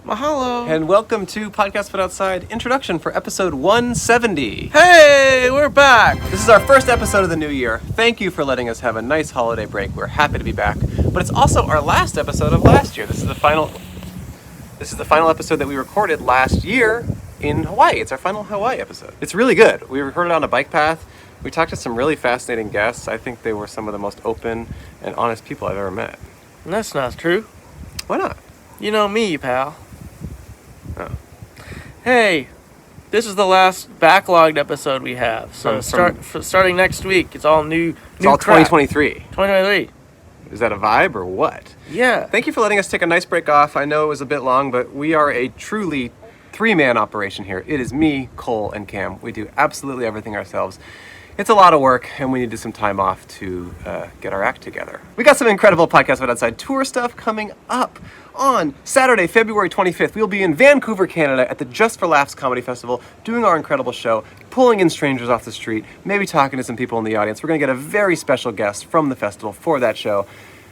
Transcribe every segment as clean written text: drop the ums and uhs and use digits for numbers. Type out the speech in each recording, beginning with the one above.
Mahalo. And welcome to Podcast But Outside introduction for episode 170. Hey, we're back. This is our first episode of the new year. Thank you for letting us have a nice holiday break. We're happy to be back. But it's also our last episode of last year. This is the final episode that we recorded last year in Hawaii. It's our final Hawaii episode. It's really good. We recorded it on a bike path. We talked to some really fascinating guests. I think they were some of the most open and honest people I've ever met. That's not true. Why not? You know me, pal. Oh. Hey, this is the last backlogged episode we have. So starting next week, it's all new. It's all crap. 2023. 2023. Is that a vibe or what? Yeah. Thank you for letting us take a nice break off. I know it was a bit long, but we are a truly three-man operation here. It is me, Cole, and Cam. We do absolutely everything ourselves. It's a lot of work, and we needed some time off to get our act together. We got some incredible Podcast But Outside tour stuff coming up. On Saturday, February 25th, we'll be in Vancouver, Canada at the Just for Laughs Comedy Festival, doing our incredible show, pulling in strangers off the street, maybe talking to some people in the audience. We're going to get a very special guest from the festival for that show.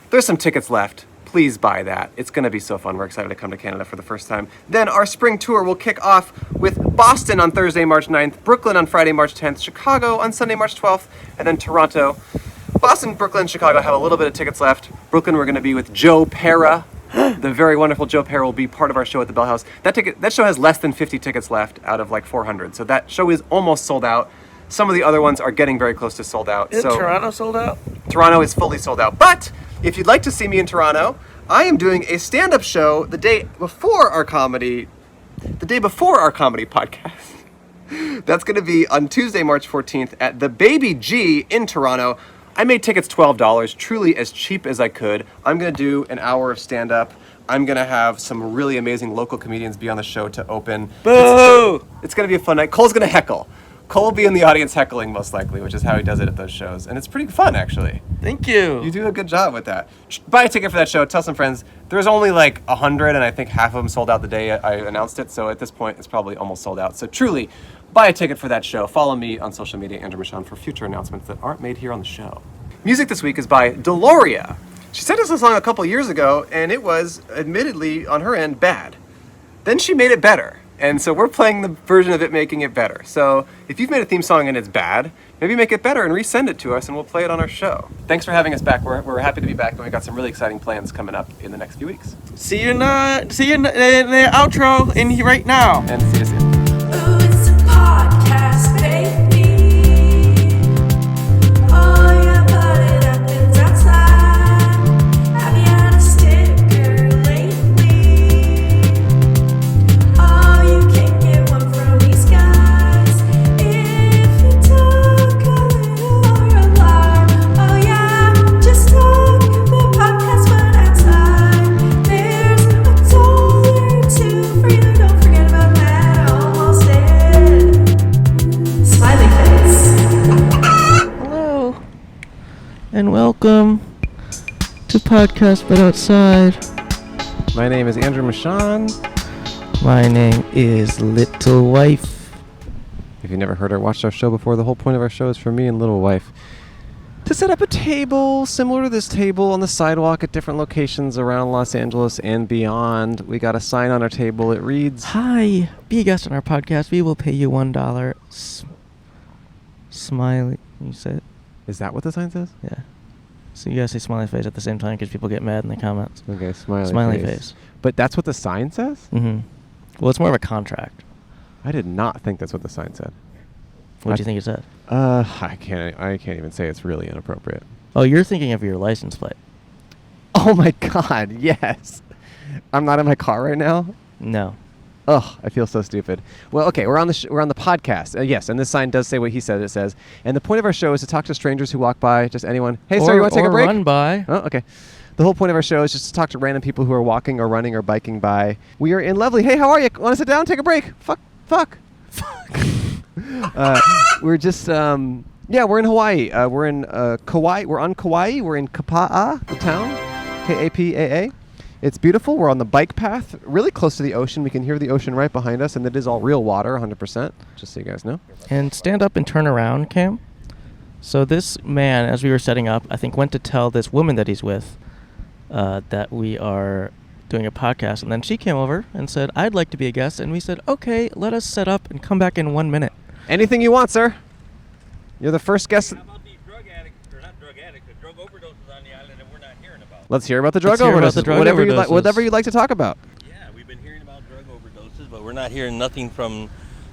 There's some tickets left. Please buy that. It's going to be so fun. We're excited to come to Canada for the first time. Then our spring tour will kick off with Boston on Thursday, March 9th, Brooklyn on Friday, March 10th, Chicago on Sunday, March 12th, and then Toronto. Boston, Brooklyn, Chicago have a little bit of tickets left. Brooklyn, we're going to be with Joe Pera. The very wonderful Joe Pera will be part of our show at the Bell House. That show has less than 50 tickets left out of like 400. So that show is almost sold out. Some of the other ones are getting very close to sold out. Is Toronto sold out? Toronto is fully sold out. But if you'd like to see me in Toronto, I am doing a stand-up show the day before our comedy podcast. That's going to be on Tuesday, March 14th at the Baby G in Toronto. I made tickets $12, truly as cheap as I could. I'm going to do an hour of stand-up. I'm going to have some really amazing local comedians be on the show to open. Boo! It's going to be a fun night. Cole's going to heckle. Cole will be in the audience heckling most likely, which is how he does it at those shows. And it's pretty fun, actually. Thank you. You do a good job with that. Buy a ticket for that show. Tell some friends. There's only like 100, and I think half of them sold out the day I announced it. So at this point, it's probably almost sold out. So truly, buy a ticket for that show. Follow me on social media, Andrew Michon, for future announcements that aren't made here on the show. Music this week is by Deloria. She sent us a song a couple years ago, and it was, admittedly, on her end, bad. Then she made it better. And so we're playing the version of it making it better. So if you've made a theme song and it's bad, maybe make it better and resend it to us and we'll play it on our show. Thanks for having us back. We're happy to be back, and we've got some really exciting plans coming up in the next few weeks. See you in the outro right now. And see you soon. Ooh, it's a podcast, baby. Oh, yeah, but it happens outside. Have you had a sticker lately? Oh, you can get one from these guys if you talk a little or a lot. Oh, yeah, just talk the podcast but outside. There's $1 for you. Don't forget about that. Almost there. Smiley face. Hello. And welcome to Podcast But Outside. My name is Andrew Michon. My name is Little Wife. If you've never heard or watched our show before, the whole point of our show is for me and Little Wife to set up a table similar to this table on the sidewalk at different locations around Los Angeles and beyond. We got a sign on our table. It reads, Hi, be a guest on our podcast. We will pay you $1. Smiley. You say it? is that what the sign says? Yeah. So you gotta say smiley face at the same time because people get mad in the comments. Okay, Smiley face. But that's what the sign says? Mm-hmm. Well, it's more of a contract. I did not think that's what the sign said. What do you think it said? I can't even say. It's really inappropriate. Oh, you're thinking of your license plate. Oh my God, yes. I'm not in my car right now. No. Ugh, I feel so stupid. Well, okay, we're on the podcast. Yes, and this sign does say what he said it says. And the point of our show is to talk to strangers who walk by, just anyone. Hey, sir, you want to take a break? Or run by. Oh, okay. The whole point of our show is just to talk to random people who are walking or running or biking by. We are in lovely. Hey, how are you? Want to sit down? Take a break? Fuck. We're just we're in Hawaii. We're in Kauai. We're on Kauai. We're in Kapaa, the town. Kapaa. It's beautiful. We're on the bike path, really close to the ocean. We can hear the ocean right behind us, and it is all real water, 100%, just so you guys know. And stand up and turn around, Cam. So this man, as we were setting up, I think went to tell this woman that he's with that we are doing a podcast, and then she came over and said, I'd like to be a guest, and we said, okay, let us set up and come back in 1 minute. Anything you want, sir. You're the first guest. How about these drug addicts, or not drug addicts, but drug overdoses on the island that we're not hearing about? Let's hear about the drug Let's hear about the overdoses. drug Whatever overdoses. whatever you'd like to talk about. Yeah, we've been hearing about drug overdoses, but we're not hearing nothing from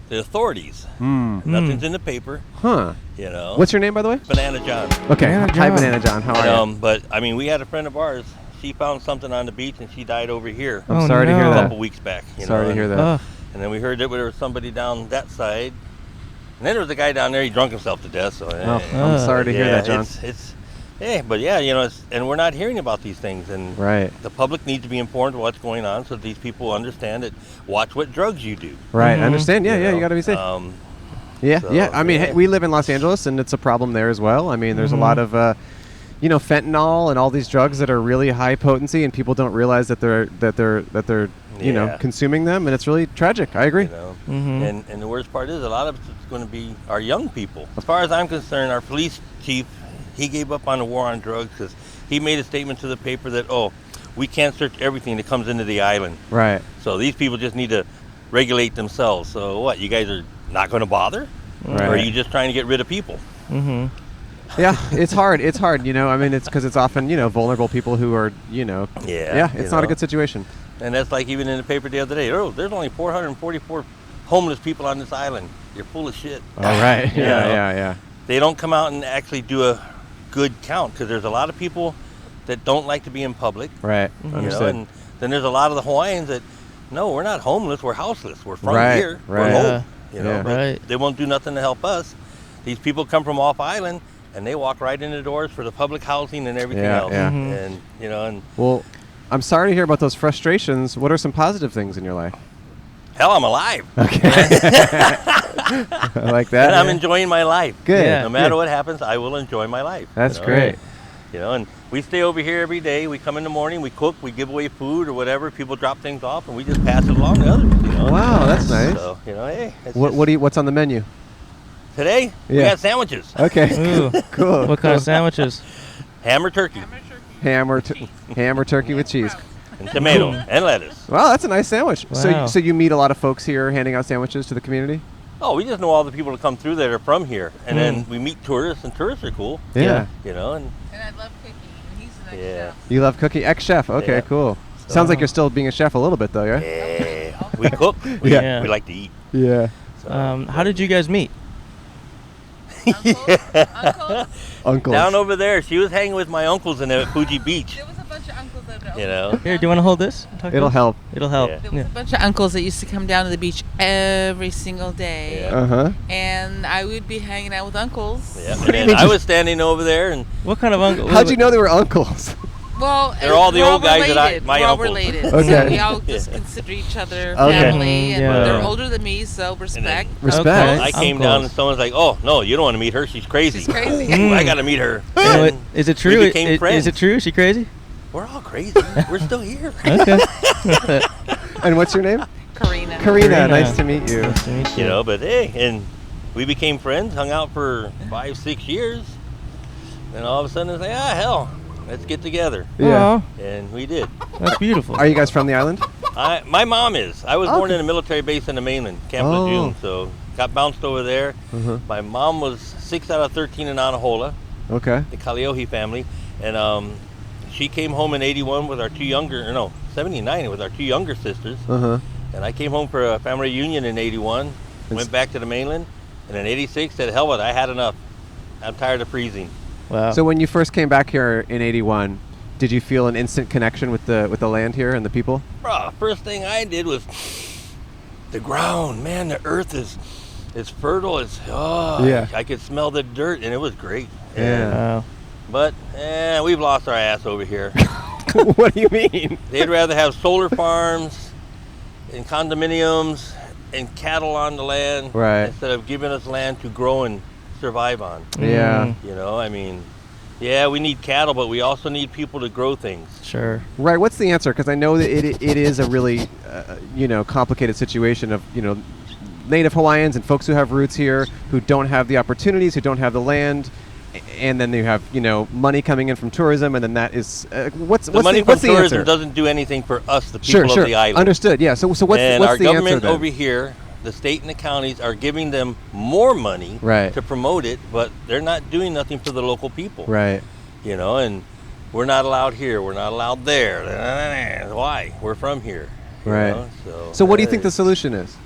the authorities. Hmm. Nothing's in the paper, Huh. you know. What's your name, by the way? Banana John? Okay. Banana Hi, John. Banana John. How are you? But I mean, we had a friend of ours. She found something on the beach and she died over here I'm Oh, sorry to hear no. a that. couple weeks back. Sorry to hear that. Ugh. And then we heard that there was somebody down that side, and then there was a guy down there. He drunk himself to death. So I'm sorry to hear that, John. But yeah, you know, and we're not hearing about these things, and Right. the public needs to be informed of what's going on, so that these people understand it. Watch what drugs you do. Right. I Mhm. understand. Yeah, know? you got to be safe. Yeah, so, yeah. I mean, yeah. hey, we live in Los Angeles, and it's a problem there as well. I mean, there's a lot of, fentanyl and all these drugs that are really high potency, and people don't realize that they're Yeah. consuming them, and it's really tragic. I agree. You know? Mhm. And the worst part is a lot of it's going to be our young people. As far as I'm concerned, our police chief, he gave up on the war on drugs because he made a statement to the paper that, we can't search everything that comes into the island. Right. So these people just need to regulate themselves. So what, you guys are not going to bother? Right. Or are you just trying to get rid of people? Mm-hmm. Yeah, it's hard. It's hard. I mean, it's because it's often vulnerable people who are Yeah. it's not a good situation. And that's like even in the paper the other day. There's only 444 homeless people on this island. You're full of shit. All right. You know? Yeah. They don't come out and actually do a good count because there's a lot of people that don't like to be in public. Right. Mhm. Understood. And then there's a lot of the Hawaiians that, no, we're not homeless, we're houseless. We're from Right, here. right. We're Yeah. home. Yeah. But Right. they won't do nothing to help us. These people come from off island and they walk right in the doors for the public housing and everything Yeah, else. yeah. Mhm. And Well, I'm sorry to hear about those frustrations. What are some positive things in your life? hell, I'm alive. Okay. I like that. And I'm yeah. enjoying my life. Good. Yeah. No matter good. what happens, I will enjoy my life. That's you know? great. And we stay over here every day. We come in the morning, we cook, we give away food or whatever. People drop things off, and we just pass it along to others. Wow, that's nice. So hey, it's What's on the menu? today we Yeah. got sandwiches, Okay. Ooh. Cool. What kind of sandwiches? ham or turkey, ham or turkey with cheese? and tomato and lettuce. Wow, that's a nice sandwich. Wow. So you meet a lot of folks here handing out sandwiches to the community? Oh, we just know all the people that come through that are from here, and then Mm. we meet tourists, and tourists are cool. Yeah. And And I love cooking. And he's an Yeah. ex-chef. You love cooking? Ex-chef. Okay, Yeah. cool. Sounds like you're still being a chef a little bit, though, yeah? yeah, we cook. We, Yeah. we like to eat. Yeah. So. How did you guys meet? Uncles? Uncles. Down over there, she was hanging with my uncles in Fuji Beach. There was a bunch of uncles that You know. Here, do you want to hold this? Talk to It'll us? help. It'll help. Yeah. There was a bunch of uncles that used to come down to the beach every single day. Yeah. Uh-huh. And I would be hanging out with uncles. Yeah. And then I was standing over there, and What kind of uncle? How'd you know they were uncles? Well, They're all the we're old guys that related. my we're all uncles. related. Okay. So we all just consider each other Okay. family. And Yeah. they're older than me, so respect. Respect. Okay. I came Uncles. down, and someone's like, "Oh no, you don't want to meet her. She's crazy." She's crazy. Mm. I got to meet her. No, And is it true? We became friends. Is it true? Is she crazy? We're all crazy. We're still here. Okay. And what's your name? Karina. Karina. Nice to meet you. Nice to meet you. You know, but hey, and we became friends, hung out for 5-6 years, and all of a sudden it's like, hell, let's get together, Yeah. Aw, and we did. that's beautiful. Are you guys from the island? My mom is. I was born Okay. in a military base in the mainland, Camp Oh. Lejeune, so got bounced over there. Uh-huh. My mom was 6 out of 13 in Anahola, Okay. the Kaliohi family, and she came home in 81 with our 79 with our 2 younger sisters, Uh-huh. and I came home for a family reunion in 81, went back to the mainland, and in 86 said, hell with it, I had enough. I'm tired of freezing. Wow. So when you first came back here in 81, did you feel an instant connection with the land here and the people? Bro, first thing I did was the ground. Man, the earth it's fertile. Yeah. I could smell the dirt, and it was great. Yeah. Wow. But we've lost our ass over here. What do you mean? They'd rather have solar farms and condominiums and cattle on the land Right. instead of giving us land to grow and survive on. Yeah. Mm, You know, I mean, yeah, we need cattle, but we also need people to grow things. sure. Right. What's the answer? Because I know that it is a really, complicated situation of, Native Hawaiians and folks who have roots here who don't have the opportunities, who don't have the land. and then you have money coming in from tourism, and then that is what's The money from the tourism answer? doesn't do anything for us, the people Sure, of the island. understood. Yeah. So what's And our the answer government then? over here, the state and the counties, are giving them more money Right. to promote it, but they're not doing nothing for the local people. Right. And we're not allowed here. We're not allowed there. Why? We're from here. you Right. know, So what do you think the solution is?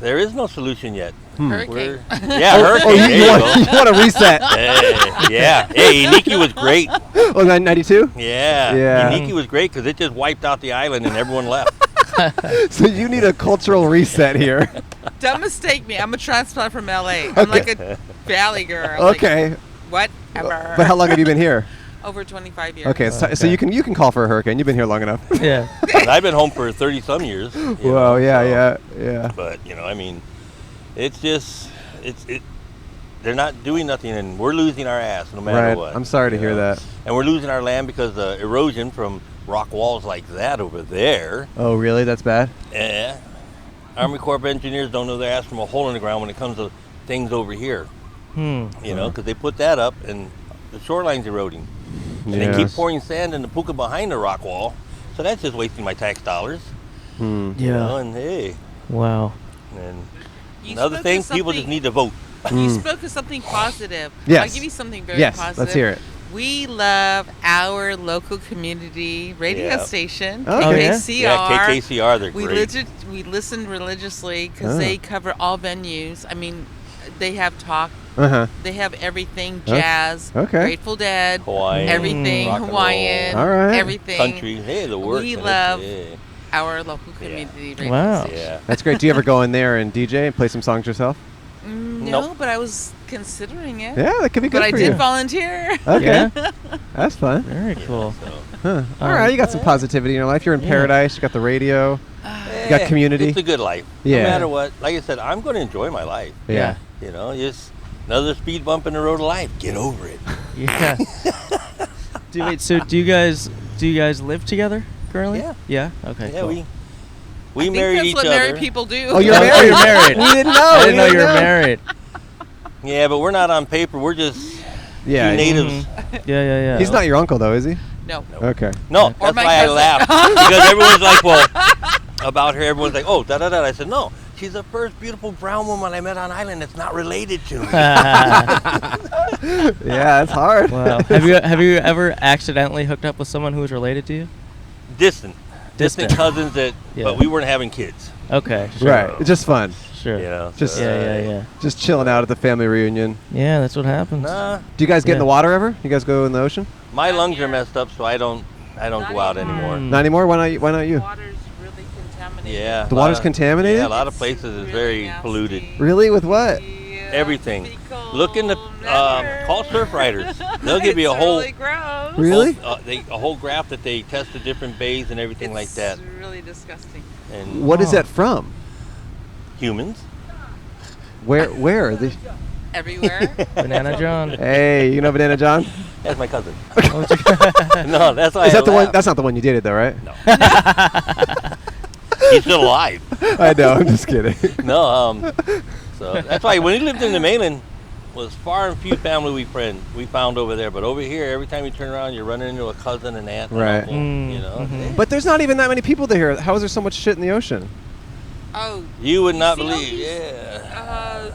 There is no solution yet. Hurricane. Hurricane. Oh, there you you go. want to reset? Yeah. Hey, Iniki was great. Oh, 92? Yeah. Yeah. Iniki was great because it just wiped out the island and everyone left. So you need a cultural reset here. Don't mistake me. I'm a transplant from LA. I'm like a valley girl. Okay. Like, whatever. But how long have you been here? Over 25 years. Okay, so you can call for a hurricane. You've been here long enough. Yeah. And I've been home for 30-some years. Whoa, yeah. But, it's just, they're not doing nothing, and we're losing our ass no matter Right. what. I'm sorry to hear know? that. And we're losing our land because of erosion from rock walls like that over there. Oh, really? That's bad? Yeah. Army Corps of Engineers don't know their ass from a hole in the ground when it comes to things over here. Because they put that up, and the shoreline's eroding. And they keep pouring sand in the puka behind the rock wall, so that's just wasting my tax dollars. Yeah. And hey, Wow. and You another spoke thing, of people just something- need to vote. You spoke of something positive. Yes. I'll give you something very Yes, positive. let's hear it. We love our local community radio Yeah. station, Oh, yeah? KKCR. Yeah, KKCR, they're We great. we listen religiously because Oh. they cover all venues. I mean, they have talk. Uh-huh. They have everything: Oh, jazz, okay. Grateful Dead, Hawaiian, everything rock and Hawaiian, roll. All right. everything. Country, hey, the work. We man, love yeah. our local community radio Wow. station. Yeah. That's great. Do you ever go in there and DJ and play some songs yourself? No, Nope. but I was considering it. Yeah, that could be good but I for did you. volunteer. Okay. Yeah. That's fun. Very cool. So, Huh. All right, you got some positivity in your life. You're in paradise. You got the radio. You got community. It's a good life. Yeah. No matter what. Like I said, I'm going to enjoy my life. Yeah. Just another speed bump in the road of life. Get over it. Yeah. So do you guys live together currently? Yeah. Yeah. Okay. Yeah, cool. we I think married that's each what other. married people do. Oh, you're Oh, married. you're married. We didn't know. I didn't know We you were married. Yeah, but we're not on paper. We're just Yeah. two natives. Yeah. He's not your uncle though, is he? No. Okay. No, Or that's my why I cousin. laughed. Because everyone's like, well, about her, everyone's like, oh, da-da-da. I said, no, she's the first beautiful brown woman I met on island that's not related to me. Yeah, it's hard. Wow. Have you ever accidentally hooked up with someone who was related to you? Distant Distant. cousins Yeah. but we weren't having kids. Okay. Sure. Right. It's just fun. Sure. You know, Just- so, Yeah. Just chilling out at the family reunion. Yeah, that's what happens. Nah, Do you guys get in Yeah. the water ever? You guys go in the ocean? my lungs are messed up, so I don't go out anymore. Mm. Not anymore. Why not you? The water's really contaminated. Yeah. The a lot water's of- contaminated? Yeah, a lot of It's places is really very nasty. polluted. Really? With what? Yeah, Everything. fecal Look in the matter. call surf riders. They'll give you a It's whole really gross. Really? a whole graph that they test the different bays and everything like that. It's really disgusting. And What is Oh. that from? humans. Where are they? Everywhere. Banana John. Hey, you know Banana John? That's my cousin. Oh, it's- No, that's why Is I that the one? laughed. That's not the one you dated, though, right? No. He's still alive. I know. I'm just kidding. No, so that's why when he lived in the mainland, was far and few family we found over there. But over here, every time you turn around, you're running into a cousin and aunt. Right. And uncle, you know. Mhm. But there's not even that many people there. How is there so much shit in the ocean? Oh, You would not see all believe. these, Yeah.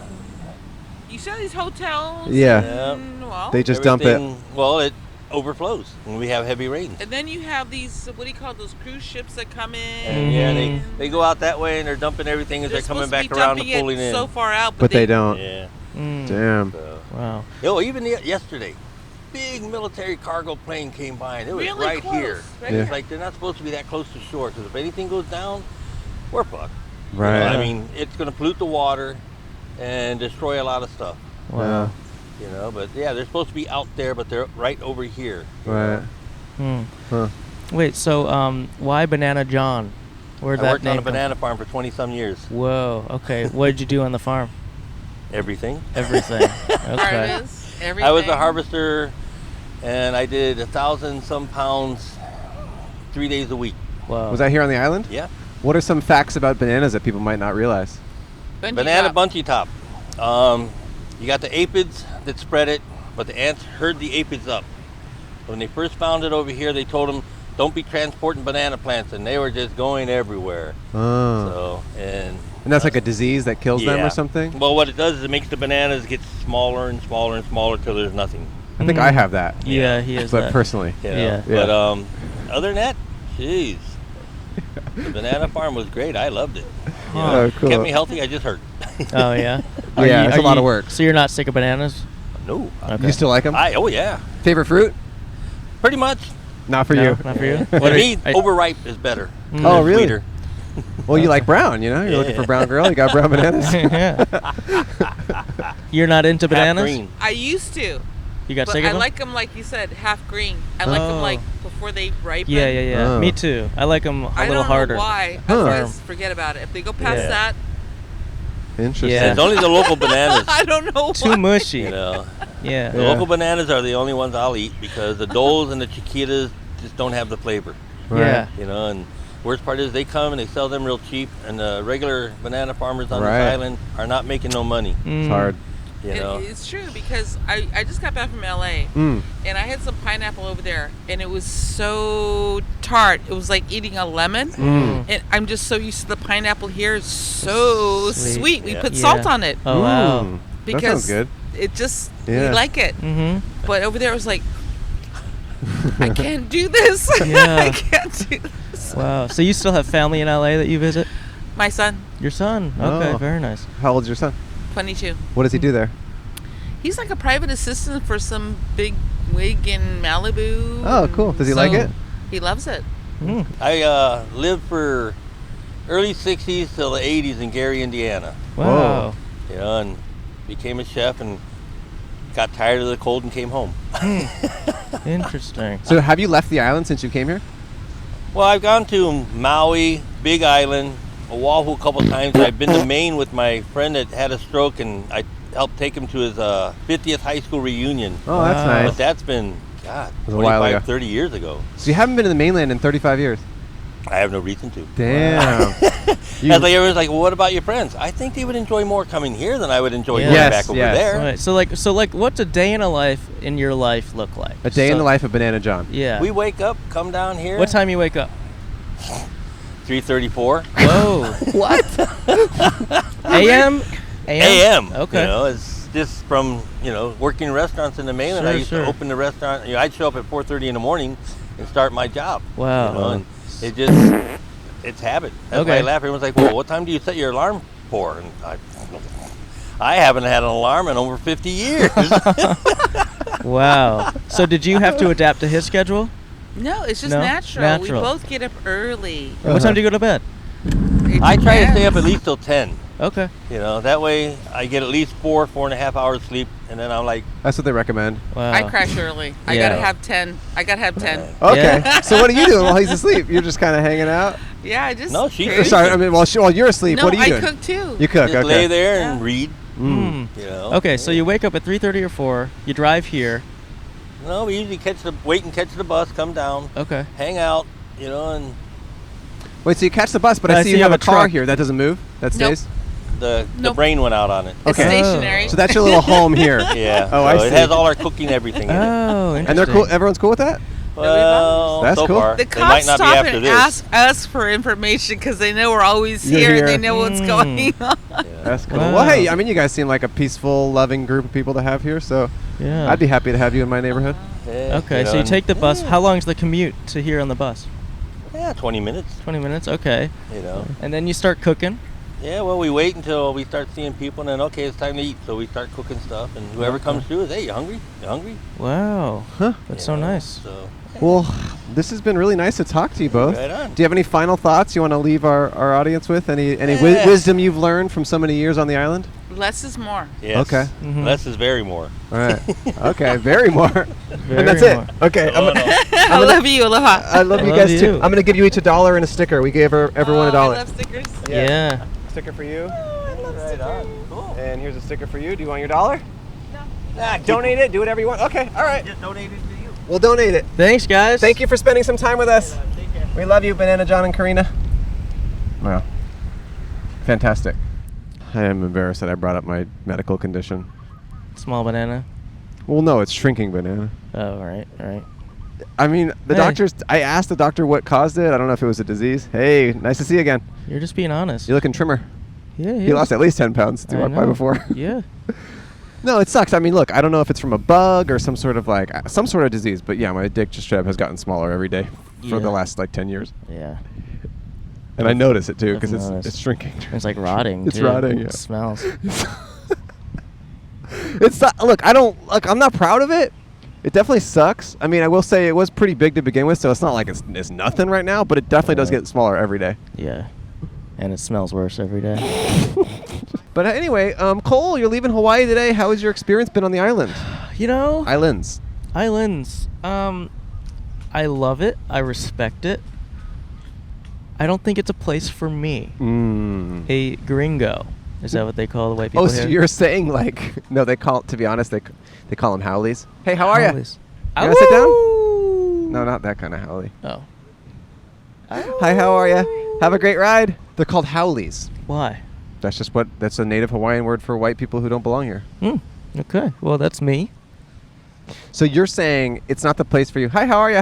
you see all these hotels? Yeah. and, well, They just dump it. Everything- Well, it overflows when we have heavy rains. and then you have these, what do you call those cruise ships that come in? And yeah, they go out that way and they're dumping everything as they're They're coming supposed to back be around and dumping pulling it in. so far out, But they don't. Yeah. Mm. Damn. So. Wow. Yo, even yesterday, big military cargo plane came by and it was Really right close, here. right Yeah. It's like they're not supposed to be that close to shore because if anything goes down, we're fucked. You know, Right. I mean, it's going to pollute the water and destroy a lot of stuff. Wow. You know, but yeah, they're supposed to be out there, but they're right over here. you Right. know. Hmm. Huh. Wait. So, why Banana John? Where'd I that worked on name a come banana farm for 20-some years. from? Whoa. Okay. What did you do on the farm? Everything. Everything. Okay. Harvest, everything. I was a harvester, and I did 1,000-some pounds 3 days a week. Wow. Was that here on the island? Yeah. What are some facts about bananas that people might not realize? Bungee Banana top. bungee top. You got the aphids, that spread it, but the ants herd the aphids up. When they first found it over here, they told them, don't be transporting banana plants, and they were just going everywhere. Oh. So, and that's like a disease that kills them yeah. or something? Well, what it does is it makes the bananas get smaller and smaller and smaller till there's nothing. I think I have that. Yeah, he has But that. personally. You know? Yeah. But other than that, jeez. The banana farm was great. I loved it. You know, Oh, cool. Kept me healthy. I just hurt. Oh yeah. Yeah, it's a lot of work. So you're not sick of bananas? No. Okay. You still like them? Oh, yeah. Favorite fruit? Pretty much. Not for No, you. not for you. For me, overripe is better. Oh, They're really? sweeter. Well, you like brown, you know? You're looking for brown girl. You got brown bananas. Yeah. You're not into Half bananas? green. I used to, You got but sick of I them? like them like you said, half green. I like them Oh. like before they ripen. Yeah. Oh. Me too. I like them a I little don't harder. know why. Huh. Otherwise, forget about it. If they go past Yeah. that, Interesting. Yeah. It's only the local bananas. I don't know Too why. mushy. You know, Yeah. the local bananas are the only ones I'll eat because the doles and the chiquitas just don't have the flavor. Right. Yeah. You know, and worst part is they come and they sell them real cheap, and the regular banana farmers on Right. this island are not making no money. It's hard. You know, It's true because I just got back from LA Mm. and I had some pineapple over there and it was so tart. It was like eating a lemon. Mm. And I'm just so used to the pineapple here. It's so Sweet. sweet. We Yeah. put salt Yeah. on it Oh wow. Mm. That because sounds good. it just Yeah. we like it. Mm-hmm. But over there it was like I can't do this. Yeah. I can't do this. Wow. So you still have family in LA that you visit? My son, Your son. Okay, Oh. very nice. How old's your son? 22. What does he do there? He's like a private assistant for some big wig in Malibu. Oh, cool. Does he like it? He loves it. Mm. I lived for early 60s till the 80s in Gary, Indiana. Wow. You know, and became a chef and got tired of the cold and came home. Interesting. So have you left the island since you came here? Well, I've gone to Maui, Big Island, Oahu a couple times. I've been to Maine with my friend that had a stroke, and I helped take him to his 50th high school reunion. Oh, that's Wow. nice. But that's been, God, was a while 25, ago. 30 years ago. So you haven't been to the mainland in 35 years? I have no reason to. Damn. You- As like everyone's like, well, what about your friends? I think they would enjoy more coming here than I would enjoy going Yes, back over yes. there. Right. So like, what's a day in a life in your life look like? a day in So- the life of Banana John. Yeah. We wake up, come down here. What time you wake up? 3:34 Whoa. What? A.M. a.m. Okay. You know, it's just from working restaurants in the mainland. I Sure, used sure. to open the restaurant. I'd show up at 4:30 in the morning and start my job. Wow. You know, and it's habit. That's why I Okay. laugh. Everyone's like, well, what time do you set your alarm for? And I haven't had an alarm in over 50 years. Wow. So did you have to adapt to his schedule? No, it's just No? natural. Natural. We both get up early. And what time do you go to bed? It I try to stay up depends. at least till 10. Okay. That way I get at least 4.5 hours sleep, and then I'm like, That's what they recommend. Wow. I crash early. I Yeah. gotta have 10. I gotta have 10. Okay. Yeah. So what are you doing while he's asleep? You're just kind of hanging out? Yeah, I just. No, she- Or sorry, I mean, while you're asleep, No, what are you I doing? cook too. You cook, just okay. lay there and Yeah. read. Mm. Okay, so you wake up at 3:30 or 4. You drive here. No, we usually wait and catch the bus, come down, Okay. hang out, and Wait, so you catch the bus, but I I see see you have a car truck. here. That doesn't move? That Nope. stays? the Nope. brain went out on it. It's Okay. stationary. So that's your little home here. Yeah. Oh, so I see. It has all our cooking, everything in it. Oh, interesting. And they're cool. Everyone's cool with that? Well, That's so cool. far. The They might cops not be stop after and this. ask us for information because they know we're always You're here. here. They know what's Mm. going on. That's cool. Wow. Well, hey, I mean, you guys seem like a peaceful, loving group of people to have here, so Yeah. I'd be happy to have you in my neighborhood. Yeah, Okay, so you and- take the bus. How long is the commute to here on the bus? Yeah, 20 minutes. 20 minutes. Okay. And then you start cooking. Yeah, well, we wait until we start seeing people, and then, okay, it's time to eat. So we start cooking stuff, and whoever comes through is, hey, you hungry? You hungry? Wow. Huh. That's You so know, nice. So, Well, this has been really nice to talk to you both. right on. Do you have any final thoughts you want to leave our audience with? Any Yeah. wisdom you've learned from so many years on the island? Less is more. Yes. Okay. Mhm. Less is very more. All right. Okay, very more. Very and that's it. more. Okay. Oh, no. I love you. Aloha. I love you Love guys you. too. I'm going to give you each $1 and a sticker. We gave everyone Oh, $1. I love stickers. Yeah. Sticker for you. Right on. Cool. And here's a sticker for you. Do you want your $1? Nah, Donate it. Do whatever you want. Okay. All right. Just donate it to you. We'll donate it. Thanks, guys. Thank you for spending some time with us. We love you, Banana John and Karina. Wow. Fantastic. I am embarrassed that I brought up my medical condition. Small banana. Well, no, it's shrinking banana. Oh, all right. I mean, I asked the doctor what caused it. I don't know if it was a disease. Hey, nice to see you again. You're just being honest. You're looking trimmer. Yeah, He lost at least 10 pounds since he walked by before. Yeah. No, it sucks. I mean, look, I don't know if it's from a bug or some sort of disease, but yeah, my dick just straight up has gotten smaller every day for the last 10 years. Yeah. And I notice it too because it's shrinking. It's like rotting. It's too. rotting. Yeah. It smells. It's not, I'm not proud of it. It definitely sucks. I mean, I will say it was pretty big to begin with, so it's not like it's nothing right now, but it definitely does get smaller every day. Yeah. And it smells worse every day. But anyway, Cole, you're leaving Hawaii today. How has your experience been on the island? Islands. I love it. I respect it. I don't think it's a place for me. A gringo. Is that what they call the white people here? So you're saying no, they call, to be honest, they call them howlies. Hey, how are you? You want to sit down? No, not that kind of howly. Oh. Hi, how are you? Have a great ride. They're called howlies. Why? That's a native Hawaiian word for white people who don't belong here. Okay. Well, that's me. So you're saying it's not the place for you. Hi, how are you?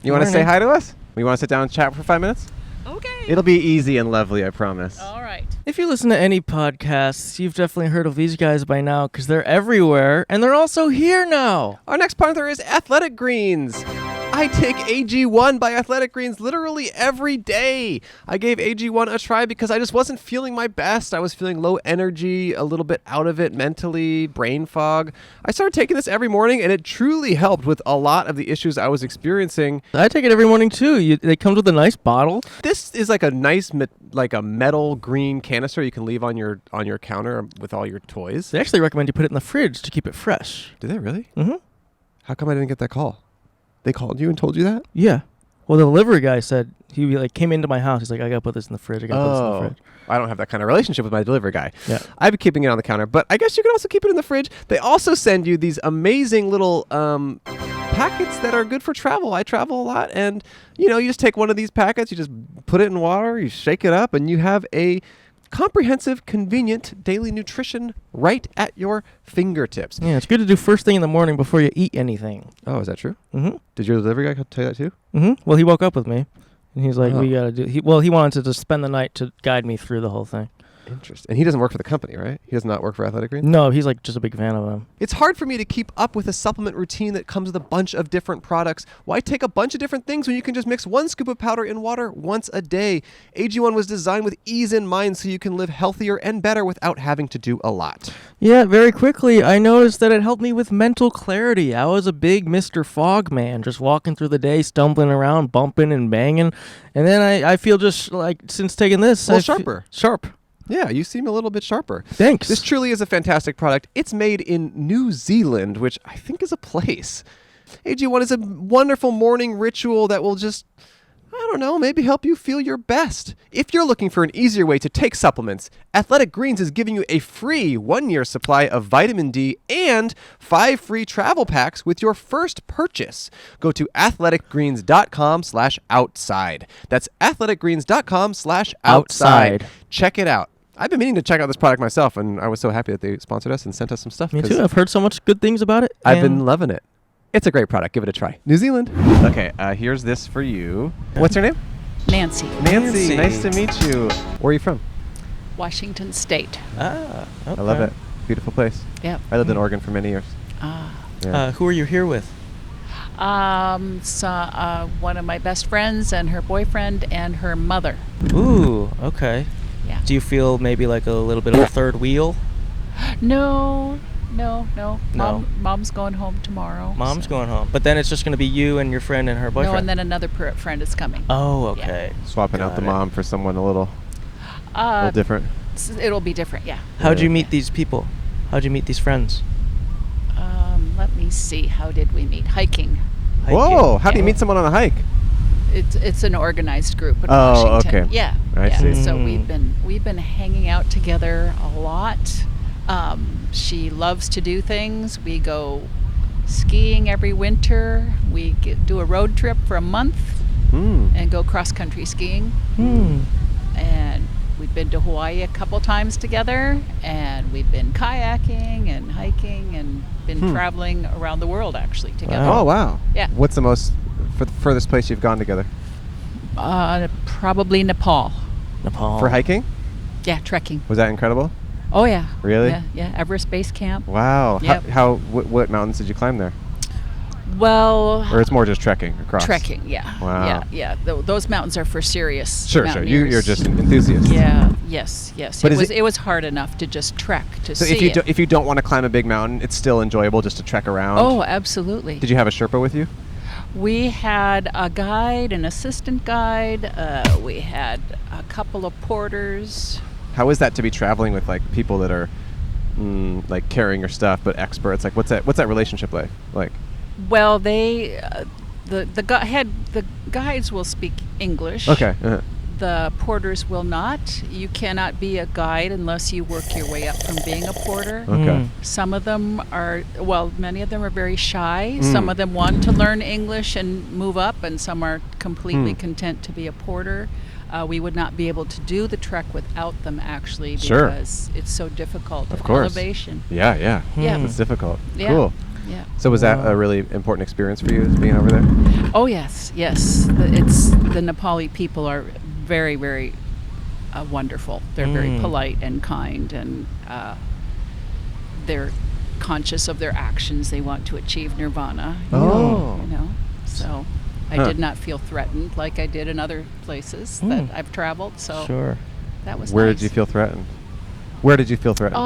You want to say hi to us? You want to sit down and chat for 5 minutes? Okay. It'll be easy and lovely, I promise. All right. If you listen to any podcasts, you've definitely heard of these guys by now because they're everywhere and they're also here now. Our next partner is Athletic Greens. I take AG1 by Athletic Greens literally every day. I gave AG1 a try because I just wasn't feeling my best. I was feeling low energy, a little bit out of it mentally, brain fog. I started taking this every morning and it truly helped with a lot of the issues I was experiencing. I take it every morning too. It comes with a nice bottle. This is like a nice a metal green canister you can leave on your counter with all your toys. They actually recommend you put it in the fridge to keep it fresh. Do they really? Mm-hmm. How come I didn't get that call? They called you and told you that? Yeah. Well, the delivery guy said he came into my house. He's like, I gotta put this in the fridge. I gotta put this in the fridge. I don't have that kind of relationship with my delivery guy. Yeah. I've been keeping it on the counter, but I guess you can also keep it in the fridge. They also send you these amazing little packets that are good for travel. I travel a lot, and you just take one of these packets, you just put it in water, you shake it up, and you have a comprehensive, convenient daily nutrition right at your fingertips. Yeah, it's good to do first thing in the morning before you eat anything. Oh, is that true? Mm-hmm. Did your delivery guy tell you that too? Mm-hmm. Well, he woke up with me, and he's like, we gotta do... He wanted to just spend the night to guide me through the whole thing. Interesting. And he doesn't work for the company, right? He does not work for Athletic Greens? No, he's like just a big fan of them. It's hard for me to keep up with a supplement routine that comes with a bunch of different products. Why take a bunch of different things when you can just mix one scoop of powder in water once a day? AG1 was designed with ease in mind so you can live healthier and better without having to do a lot. Yeah, very quickly, I noticed that it helped me with mental clarity. I was a big Mr. Fog man, just walking through the day, stumbling around, bumping and banging. And then I feel just like, since taking this... Sharper. Sharp. Yeah, you seem a little bit sharper. Thanks. This truly is a fantastic product. It's made in New Zealand, which I think is a place. AG1 is a wonderful morning ritual that will just, maybe help you feel your best. If you're looking for an easier way to take supplements, Athletic Greens is giving you a free 1-year supply of vitamin D and 5 free travel packs with your first purchase. Go to athleticgreens.com/outside. That's athleticgreens.com/outside. Check it out. I've been meaning to check out this product myself, and I was so happy that they sponsored us and sent us some stuff. Me too. I've heard so much good things about it. I've been loving it. It's a great product. Give it a try. New Zealand. Okay, here's this for you. What's her name? Nancy, Nancy. Nice to meet you. Where are you from? Washington State. Ah, okay. I love it. Beautiful place. Yep. I lived in Oregon for many years. Yeah. Who are you here with? One of my best friends and her boyfriend and her mother. Ooh, okay. Yeah. Do you feel maybe like a little bit of a third wheel? No. No. Mom's going home tomorrow. Mom's going home. But then it's just going to be you and your friend and her boyfriend? No, and then another friend is coming. Oh, okay. Yeah. Swapping out the mom for someone a little different. It'll be different, yeah. How'd you meet these people? How'd you meet these friends? Let me see. How did we meet? Hiking. Whoa! How do you meet someone on a hike? It's an organized group in Washington. Okay. Yeah. I see. So we've been hanging out together a lot. She loves to do things. We go skiing every winter. We do a road trip for a month and go cross country skiing. And we've been to Hawaii a couple times together, and we've been kayaking and hiking and been traveling around the world actually together. Oh, wow. Yeah. What's the furthest place you've gone together? Probably Nepal. Nepal. For hiking? Yeah, trekking. Was that incredible? Oh yeah. Really? Yeah. Everest Base Camp. Wow. Yep. What mountains did you climb there? Well, Or it's more just trekking across? trekking. Yeah. Wow. Yeah. Those mountains are for serious. Sure. mountaineers. You're just an enthusiast. Yeah. Yes. But It was hard enough to just trek to So see it. if you don't want to climb a big mountain, it's still enjoyable just to trek around. Oh, absolutely. Did you have a Sherpa with you? We had a guide, an assistant guide. We had a couple of porters. How is that to be traveling with like people that are like carrying your stuff but experts? Like what's that relationship like? Well, they the guides will speak English. Okay. The porters will not. You cannot be a guide unless you work your way up from being a porter. Okay. Some of them many of them are very shy. Some of them want to learn English and move up, and some are completely content to be a porter. We would not be able to do the trek without them, actually, Sure. because it's so difficult. Of course. Elevation. Yeah. Yeah. It's difficult. Yeah. Cool. Yeah. So was that a really important experience for you, being over there? Oh yes. The Nepali people are very, very wonderful. They're very polite and kind, and they're conscious of their actions. They want to achieve nirvana. Oh. So I did not feel threatened like I did in other places that I've traveled. So Sure. that was Where nice. did you feel threatened? Where did you feel threatened?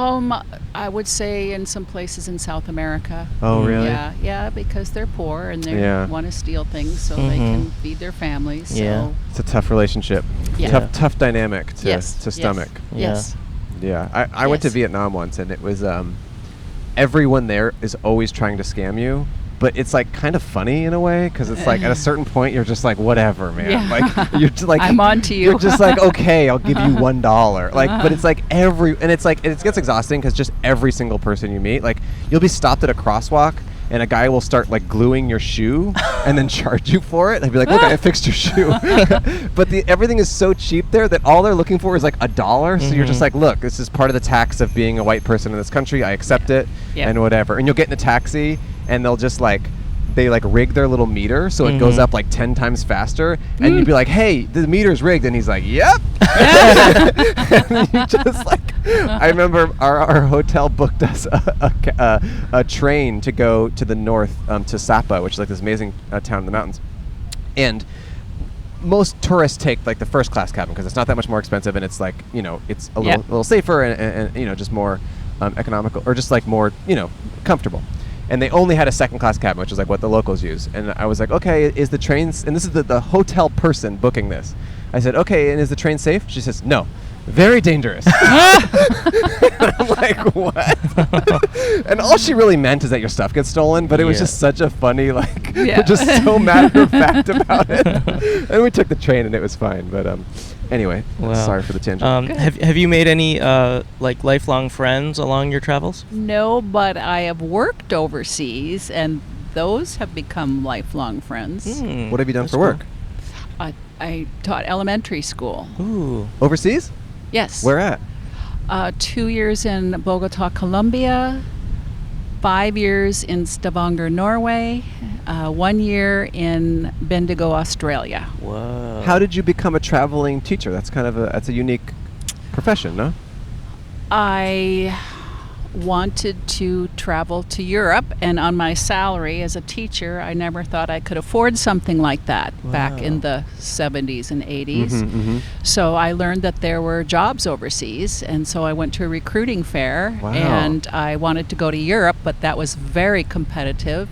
I would say in some places in South America. Oh, really? Yeah, because they're poor and they Yeah. want to steal things so they can feed their families. Yeah. So It's a tough relationship. Yeah. Tough dynamic to yes, stomach. Yes. Yeah. I went to Yes. Vietnam once, and it was everyone there is always trying to scam you. But it's like kind of funny in a way, because it's like at a certain point you're just like, whatever, man. Yeah. Like you're just like, I'm on to you. You're just like, okay, I'll give you $1. Like, but it's like it gets exhausting because just every single person you meet, like you'll be stopped at a crosswalk and a guy will start like gluing your shoe and then charge you for it. They'd be like, look, I fixed your shoe. But everything is so cheap there that all they're looking for is like $1. So you're just like, look, this is part of the tax of being a white person in this country. I accept it and whatever. And you'll get in a taxi and they'll just like, they like rig their little meter so it goes up like 10 times faster, and you'd be like, hey, the meter's rigged, and he's like, yep. And you just like, I remember our hotel booked us a train to go to the north, to Sapa, which is like this amazing town in the mountains, and most tourists take like the first class cabin because it's not that much more expensive, and it's like, it's a little safer and just more economical, or just like more comfortable. And they only had a second class cabin, which is like what the locals use. And I was like, okay, is the trains, and this is the hotel person booking this. I said, okay, and is the train safe? She says, no, very dangerous. And I'm like, what? And all she really meant is that your stuff gets stolen, but it was just such a funny, like, just so matter of fact about it. And we took the train and it was fine. But anyway, sorry for the tangent. Have you made any like lifelong friends along your travels? No, but I have worked overseas, and those have become lifelong friends. What have you done for work? I taught elementary school. Ooh. Overseas? Yes. Where at? 2 years in Bogota, Colombia, 5 years in Stavanger, Norway, 1 year in Bendigo, Australia. Whoa. How did you become a traveling teacher? That's kind of that's a unique profession, no? I wanted to travel to Europe, and on my salary as a teacher, I never thought I could afford something like that back in the 70s and 80s. So I learned that there were jobs overseas, and so I went to a recruiting fair, and I wanted to go to Europe, but that was very competitive.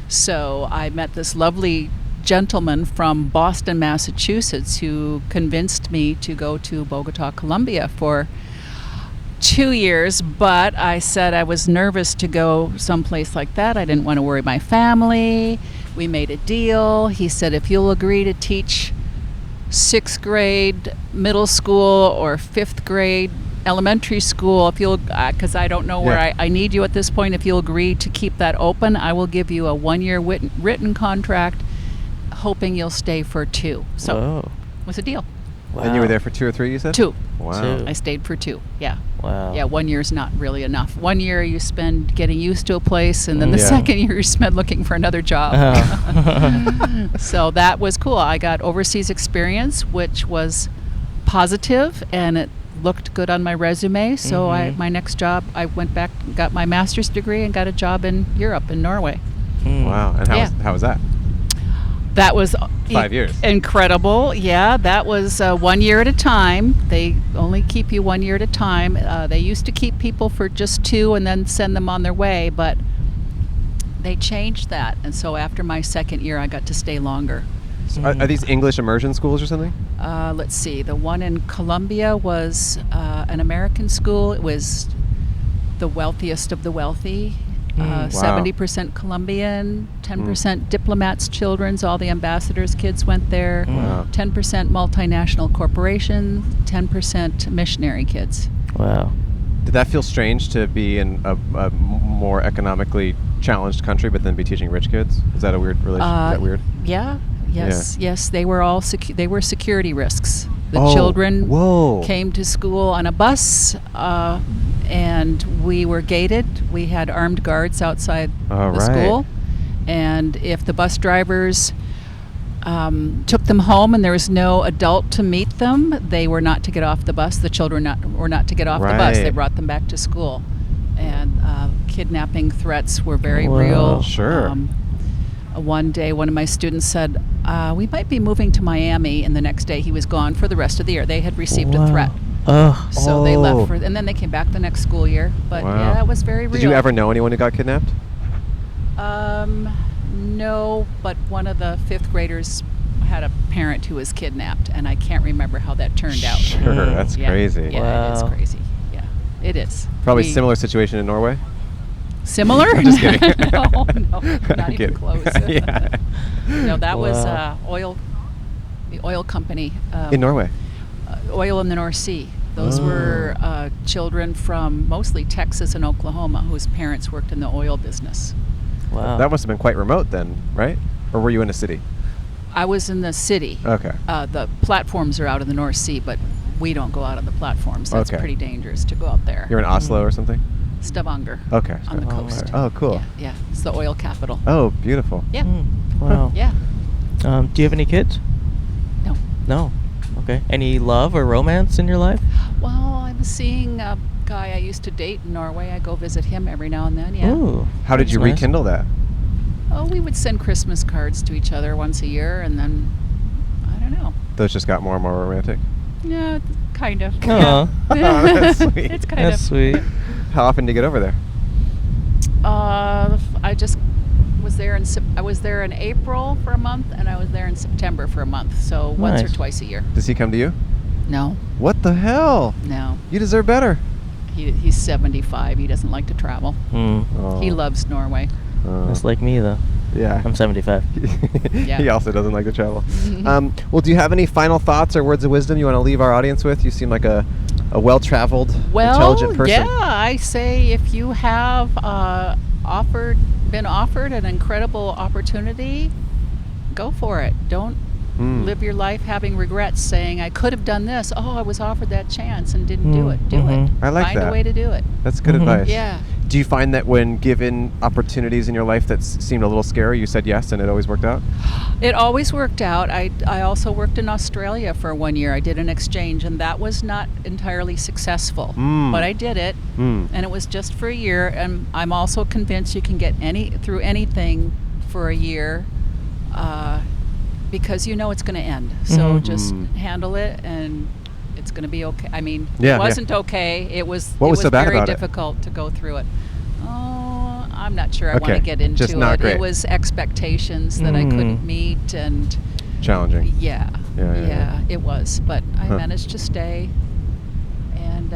So I met this lovely gentleman from Boston, Massachusetts, who convinced me to go to Bogota, Colombia for 2 years, but I said I was nervous to go someplace like that. I didn't want to worry my family. We made a deal. He said, if you'll agree to teach 6th grade middle school or 5th grade elementary school, if you'll, because I don't know where I need you at this point, if you'll agree to keep that open, I will give you a 1-year written contract, hoping you'll stay for 2. So it was a deal. And you were there for 2 or 3, you said? 2. Wow. 2. I stayed for 2. Yeah. Wow. Yeah, 1 year's not really enough. 1 year you spend getting used to a place, and then the Yeah. second year you spend looking for another job. So that was cool. I got overseas experience, which was positive, and it looked good on my resume. So my next job, I went back, got my master's degree, and got a job in Europe, in Norway. Wow. And how was that? That was 5 years. Incredible. Yeah, that was 1 year at a time. They only keep you 1 year at a time. They used to keep people for just 2 and then send them on their way, but they changed that. And so after my second year, I got to stay longer. So are these English immersion schools or something? Let's see. The one in Colombia was an American school. It was the wealthiest of the wealthy. 70% Colombian, 10% diplomats' children's, all the ambassadors' kids went there, Wow. 10% multinational corporation, 10% missionary kids. Wow. Did that feel strange to be in a more economically challenged country, but then be teaching rich kids? Is that a weird relationship? Is that weird? Yeah, yes. They were all they were security risks. The Oh, children whoa. came to school on a bus, and we were gated. We had armed guards outside All the right. school, and if the bus drivers took them home and there was no adult to meet them, they were not to get off the bus. The children were not to get off the bus. They Right. brought them back to school, and kidnapping threats were very Wow. real. Sure. One day, one of my students said, we might be moving to Miami, and the next day he was gone for the rest of the year. They had received a threat. So they left and then they came back the next school year. But Wow. yeah, it was very real. Did you ever know anyone who got kidnapped? No, but one of the 5th graders had a parent who was kidnapped, and I can't remember how that turned out. Sure, that's Yeah. crazy. Yeah, it is Wow. crazy. Yeah, it is. Probably We- similar situation in Norway. Similar? Just kidding. no, not even Kidding. close. Yeah. No, that was Wow. the oil company. In Norway. Oil in the North Sea. Those were children from mostly Texas and Oklahoma whose parents worked in the oil business. Wow. That must have been quite remote then, right? Or were you in a city? I was in the city. Okay. The platforms are out in the North Sea, but we don't go out on the platforms. That's Okay. pretty dangerous to go out there. You're in Oslo or something? Stavanger. Okay. On the Oh, coast. Oh, cool. Yeah, yeah, it's the oil capital. Oh, beautiful. Yeah, Wow. yeah. Do you have any kids? No. No. Okay. Any love or romance in your life? Well, I'm seeing a guy I used to date in Norway. I go visit him every now and then. Yeah. Ooh. How did that's you nice. rekindle that? Oh, we would send Christmas cards to each other once a year, and then I don't know. Those just got more and more romantic. Yeah, kind of. Aw. That's sweet. It's kind That's of. sweet. How often do you get over there? I just was there I was there in April for a month, and I was there in September for a month. So once or Nice. twice a year. Does he come to you? No, What the hell? no. You deserve better. He's 75. He doesn't like to travel. Oh. He loves Norway. That's like me though. Yeah. I'm 75. Yeah. He also doesn't like to travel. Well, do you have any final thoughts or words of wisdom you want to leave our audience with? You seem like a well-traveled, intelligent person. Yeah, I say if you have been offered an incredible opportunity, go for it. Don't live your life having regrets, saying I could have done this. Oh, I was offered that chance and didn't do it. Do it. I like Find that. a way to do it. That's good advice. Yeah. Do you find that when given opportunities in your life that seemed a little scary, you said yes and it always worked out? It always worked out. I also worked in Australia for 1 year. I did an exchange, and that was not entirely successful. But I did it, and it was just for a year. And I'm also convinced you can get through anything for a year, because you know it's going to end. So just handle it, and it's going to be okay. I mean, Yeah, it wasn't okay. It was. What was so bad very about it? difficult to go through it. Oh, I'm not sure I want Okay, to get into just not it. great. It was expectations that I couldn't meet, and Challenging. yeah, Yeah. it was. But I Huh. managed to stay and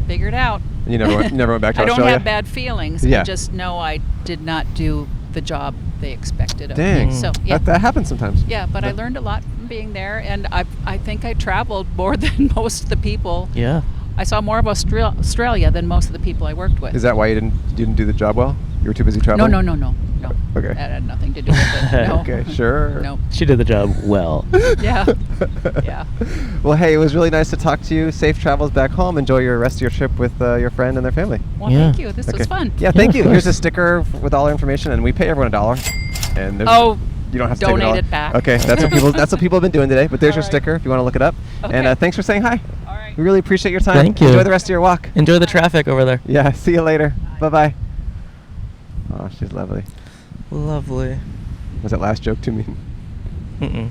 figure it out. You never went back to I don't Australia? have bad feelings. Yeah. I just know I did not do the job they expected of Dang. me. So yeah. That happens sometimes. Yeah, but I learned a lot from being there, and I think I traveled more than most of the people. Yeah. I saw more of Australia than most of the people I worked with. Is that why you didn't do the job well? You were too busy traveling? No. Okay. That had nothing to do with it. No. Okay, sure. No. She did the job well. Yeah. Yeah. Well, hey, it was really nice to talk to you. Safe travels back home. Enjoy your rest of your trip with your friend and their family. Well, Yeah. thank you. This was fun. Yeah, thank Yeah, you. of Here's a course. sticker with all our information, and we pay everyone $1. And there's Oh, you don't have to donate take it back. Okay, that's what people have been doing today. But there's your All right. sticker if you want to look it up. Okay. And thanks for saying hi. all right. We really appreciate your time. Thank you. Enjoy the rest of your walk. Enjoy the traffic over there. Yeah, see you later. Bye-bye. Oh, she's lovely. Lovely. Was that last joke too mean? Mm-mm.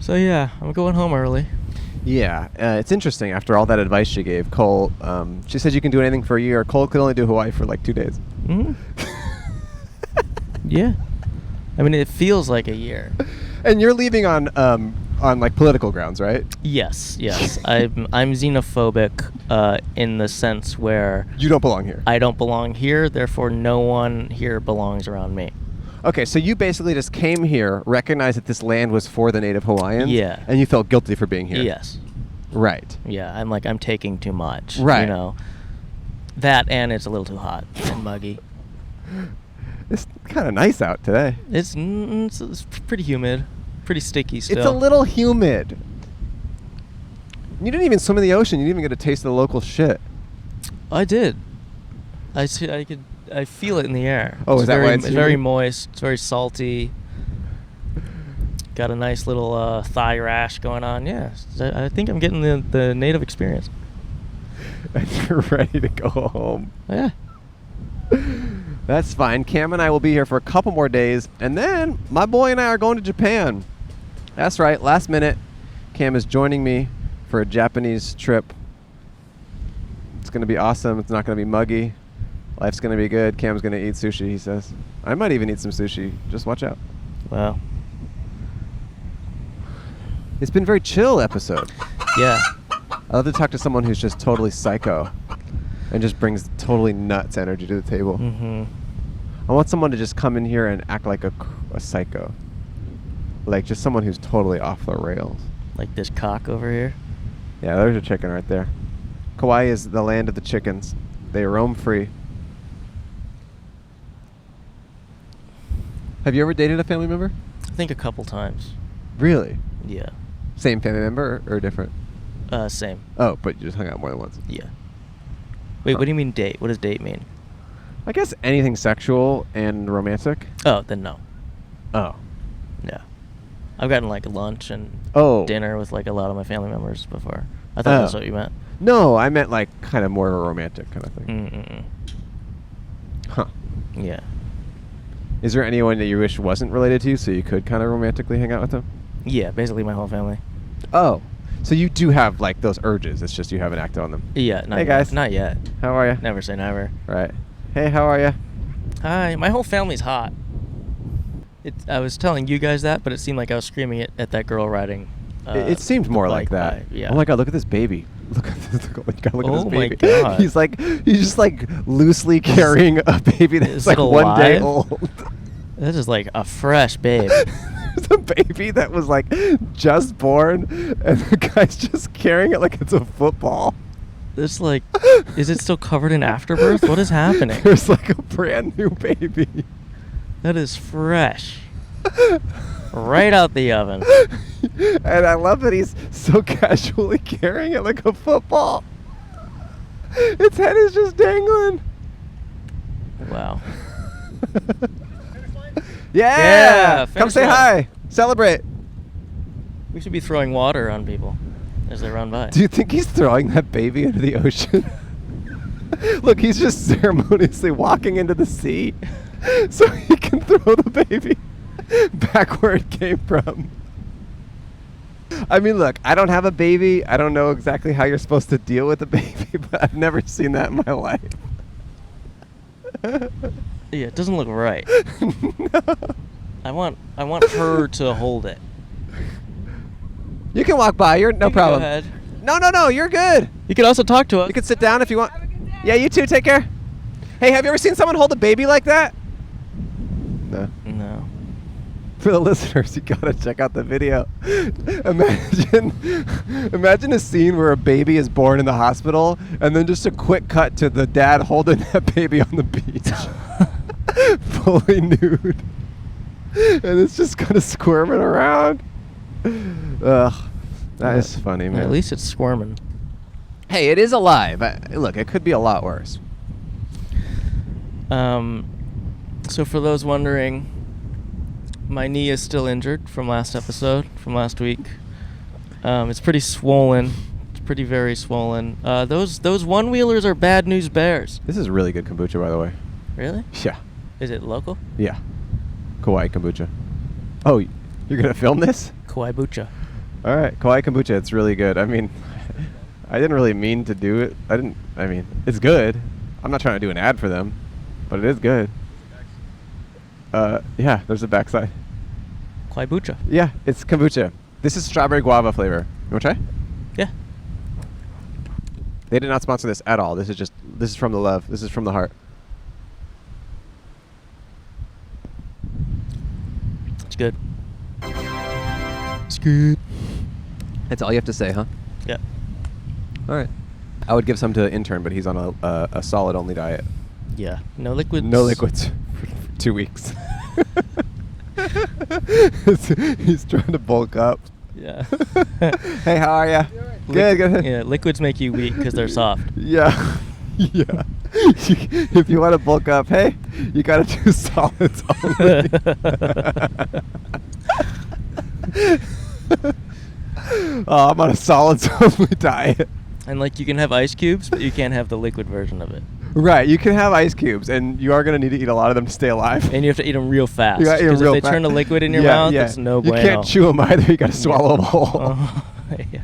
So yeah, I'm going home early. Yeah, it's interesting. After all that advice she gave, Cole, she said you can do anything for a year. Cole could only do Hawaii for like 2 days. Mm. Yeah. I mean, it feels like a year. And you're leaving on like political grounds, right? Yes. I'm xenophobic in the sense where You don't belong here. I don't belong here, therefore no one here belongs around me. Okay, so you basically just came here, recognized that this land was for the native Hawaiians, Yeah. and you felt guilty for being here. Yes. Right. Yeah, I'm taking too much. Right. You know. That and it's a little too hot and muggy. It's kind of nice out today. It's pretty humid, pretty sticky still. It's a little humid. You didn't even swim in the ocean. You didn't even get a taste of the local shit. I did. I feel it in the air. Oh, is that why it's very humid? moist? It's very salty. Got a nice little thigh rash going on. Yeah, I think I'm getting the native experience. And you're ready to go home. Yeah. That's fine. Cam and I will be here for a couple more days, and then my boy and I are going to Japan. That's right. Last minute, Cam is joining me for a Japanese trip. It's going to be awesome. It's not going to be muggy. Life's going to be good. Cam's going to eat sushi, he says. I might even eat some sushi. Just watch out. Wow. It's been a very chill episode. Yeah. I love to talk to someone who's just totally psycho and just brings totally nuts energy to the table. Mm-hmm. I want someone to just come in here and act like a psycho. Like just someone who's totally off the rails. Like this cock over here. Yeah, there's a chicken right there. Kauai is the land of the chickens. They roam free. Have you ever dated a family member? I think a couple times. Really? Yeah. Same family member or different? Same. Oh, but you just hung out more than once. Yeah. Wait, what do you mean date? What does date mean? I guess anything sexual and romantic. Oh, then no. Oh. Yeah. I've gotten like lunch and Oh. dinner with like a lot of my family members before. I thought that's what you meant. No, I meant like kind of more of a romantic kind of thing. Mm-mm. Huh. Yeah. Is there anyone that you wish wasn't related to you so you could kind of romantically hang out with them? Yeah, basically my whole family. Oh. So you do have like those urges. It's just you haven't acted on them. Yeah, not Hey, yet. guys. Not yet. How are you? Never say never. Right. Hey, how are you? Hi, my whole family's hot. I was telling you guys that, but it seemed like I was screaming it at that girl riding. It seemed more like that. Yeah. Oh my God! Look at this baby. Look at this. You gotta look at this Oh my baby. God. He's just like loosely carrying a baby that's Is like it 1 day alive? old. This is like a fresh babe. There's a baby that was like just born, and the guy's just carrying it like it's a football. This like, is it still covered in afterbirth? What is happening? There's like a brand new baby. That is fresh. Right out the oven. And I love that he's so casually carrying it like a football. Its head is just dangling. Wow. Yeah! Come finish say line. hi. Celebrate. We should be throwing water on people as they run by. Do you think he's throwing that baby into the ocean? Look, he's just ceremoniously walking into the sea so he can throw the baby back where it came from. I mean, look, I don't have a baby. I don't know exactly how you're supposed to deal with a baby, but I've never seen that in my life. Yeah, it doesn't look right. No. I want her to hold it. You can walk by. You're no You can problem. Go ahead. No, you're good. You can also talk to us. You can sit down if you want. Yeah, you too. Take care. Hey, have you ever seen someone hold a baby like that? No. No. For the listeners, you gotta check out the video. Imagine a scene where a baby is born in the hospital, and then just a quick cut to the dad holding that baby on the beach. fully nude. And it's just kind of squirming around. Ugh. That is funny, man. At least it's squirming. Hey, it is alive. Look, it could be a lot worse. So for those wondering, my knee is still injured from last episode, from last week. It's pretty swollen. It's pretty very swollen. Those one-wheelers are bad news bears. This is really good kombucha, by the way. Really? Yeah. Is it local? Yeah. Kauai kombucha. Oh, you're going to film this? Kauai Bucha. All right. Kauai kombucha. It's really good. I mean, I didn't really mean to do it. It's good. I'm not trying to do an ad for them, but it is good. Yeah, there's a backside. Kauai Bucha. Yeah, it's kombucha. This is strawberry guava flavor. You want to try? Yeah. They did not sponsor this at all. This is from the love. This is from the heart. It's good. It's good. That's all you have to say, huh? Yeah. All right. I would give some to the intern, but he's on a solid only diet. Yeah. No liquids. No liquids for 2 weeks. He's trying to bulk up. Yeah. Hey, how are ya? Good. Yeah, liquids make you weak because they're soft. Yeah. Yeah. If you want to bulk up, hey, you got to do solids only. Oh, I'm on a solids only diet. And like you can have ice cubes, but you can't have the liquid version of it. Right, you can have ice cubes, and you are going to need to eat a lot of them to stay alive. And you have to eat them real fast. You gotta eat 'em Because real if they fast. turn to liquid in your mouth, it's no bueno. You can't chew them either. You got to swallow them whole. Oh, yeah.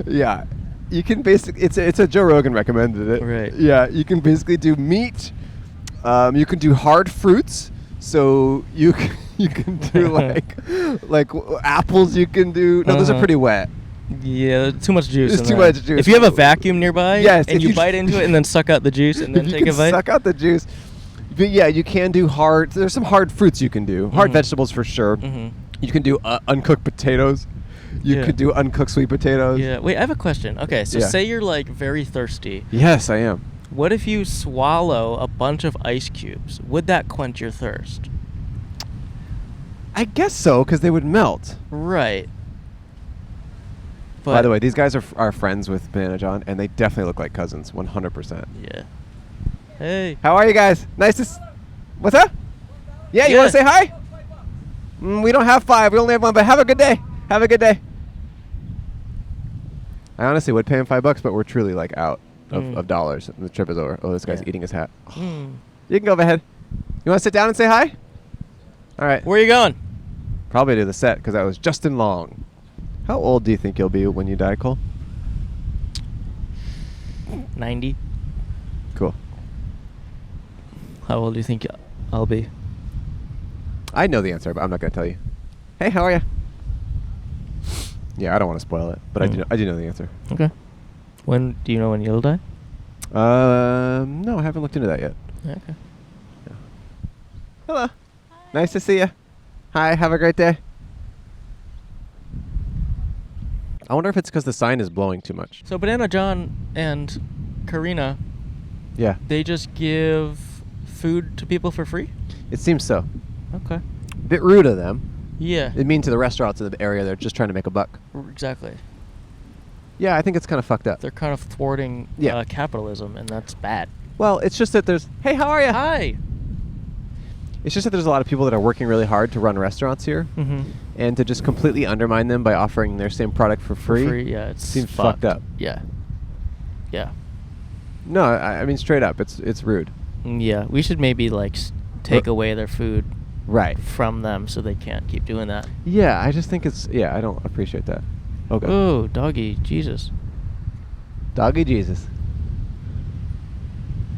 Yeah, you can basically. It's a Joe Rogan recommended it. Right. Yeah, you can basically do meat. You can do hard fruits. So you can do like apples. You can do. No, those are pretty wet. Yeah, too much juice. There's in too there. much juice. If you have a vacuum nearby, Yes, and if you you bite into it and then suck out the juice and then you take can a bite. suck out the juice. But yeah, you can do hard. There's some hard fruits you can do. Hard vegetables for sure. You can do uncooked potatoes. You could do uncooked sweet potatoes. Yeah. Wait, I have a question. Okay, so Yeah. say you're like very thirsty. Yes, I am. What if you swallow a bunch of ice cubes? Would that quench your thirst? I guess so, because they would melt. Right. But By the way, these guys are friends with Banana John, and they definitely look like cousins, 100%. Yeah. Hey. How are you guys? Nice to what's up? Yeah, you want to say hi? We don't have 5. We only have 1, but have a good day. Have a good day. I honestly would pay him $5, but we're truly like out of dollars. And the trip is over. Oh, this guy's eating his hat. You can go ahead. You want to sit down and say hi? All right. Where are you going? Probably to the set, because that was Justin Long. How old do you think you'll be when you die, Cole? 90. Cool. How old do you think I'll be? I know the answer, but I'm not going to tell you. Hey, how are you? Yeah, I don't want to spoil it, but I do know the answer. Okay. Do you know when you'll die? No, I haven't looked into that yet. Okay. Yeah. Hello. Nice to see you. Hi, have a great day. I wonder if it's because the sign is blowing too much. So Banana John and Karina, Yeah, they just give food to people for free? it seems so. Okay. Bit rude of them. Yeah. I mean, to the restaurants in the area, they're just trying to make a buck. Exactly. Yeah, I think it's kind of fucked up. They're kind of thwarting capitalism, and that's bad. Well, it's just that there's... Hey, how are you? Hi. It's just that there's a lot of people that are working really hard to run restaurants here, and to just completely undermine them by offering their same product for free, Yeah, it seems fucked up. Yeah. Yeah. No, I mean straight up, it's rude. Yeah, we should maybe like take away their food Right. from them so they can't keep doing that. Yeah, I just think it's... Yeah, I don't appreciate that. Okay. Oh, doggy, Jesus. Doggy Jesus.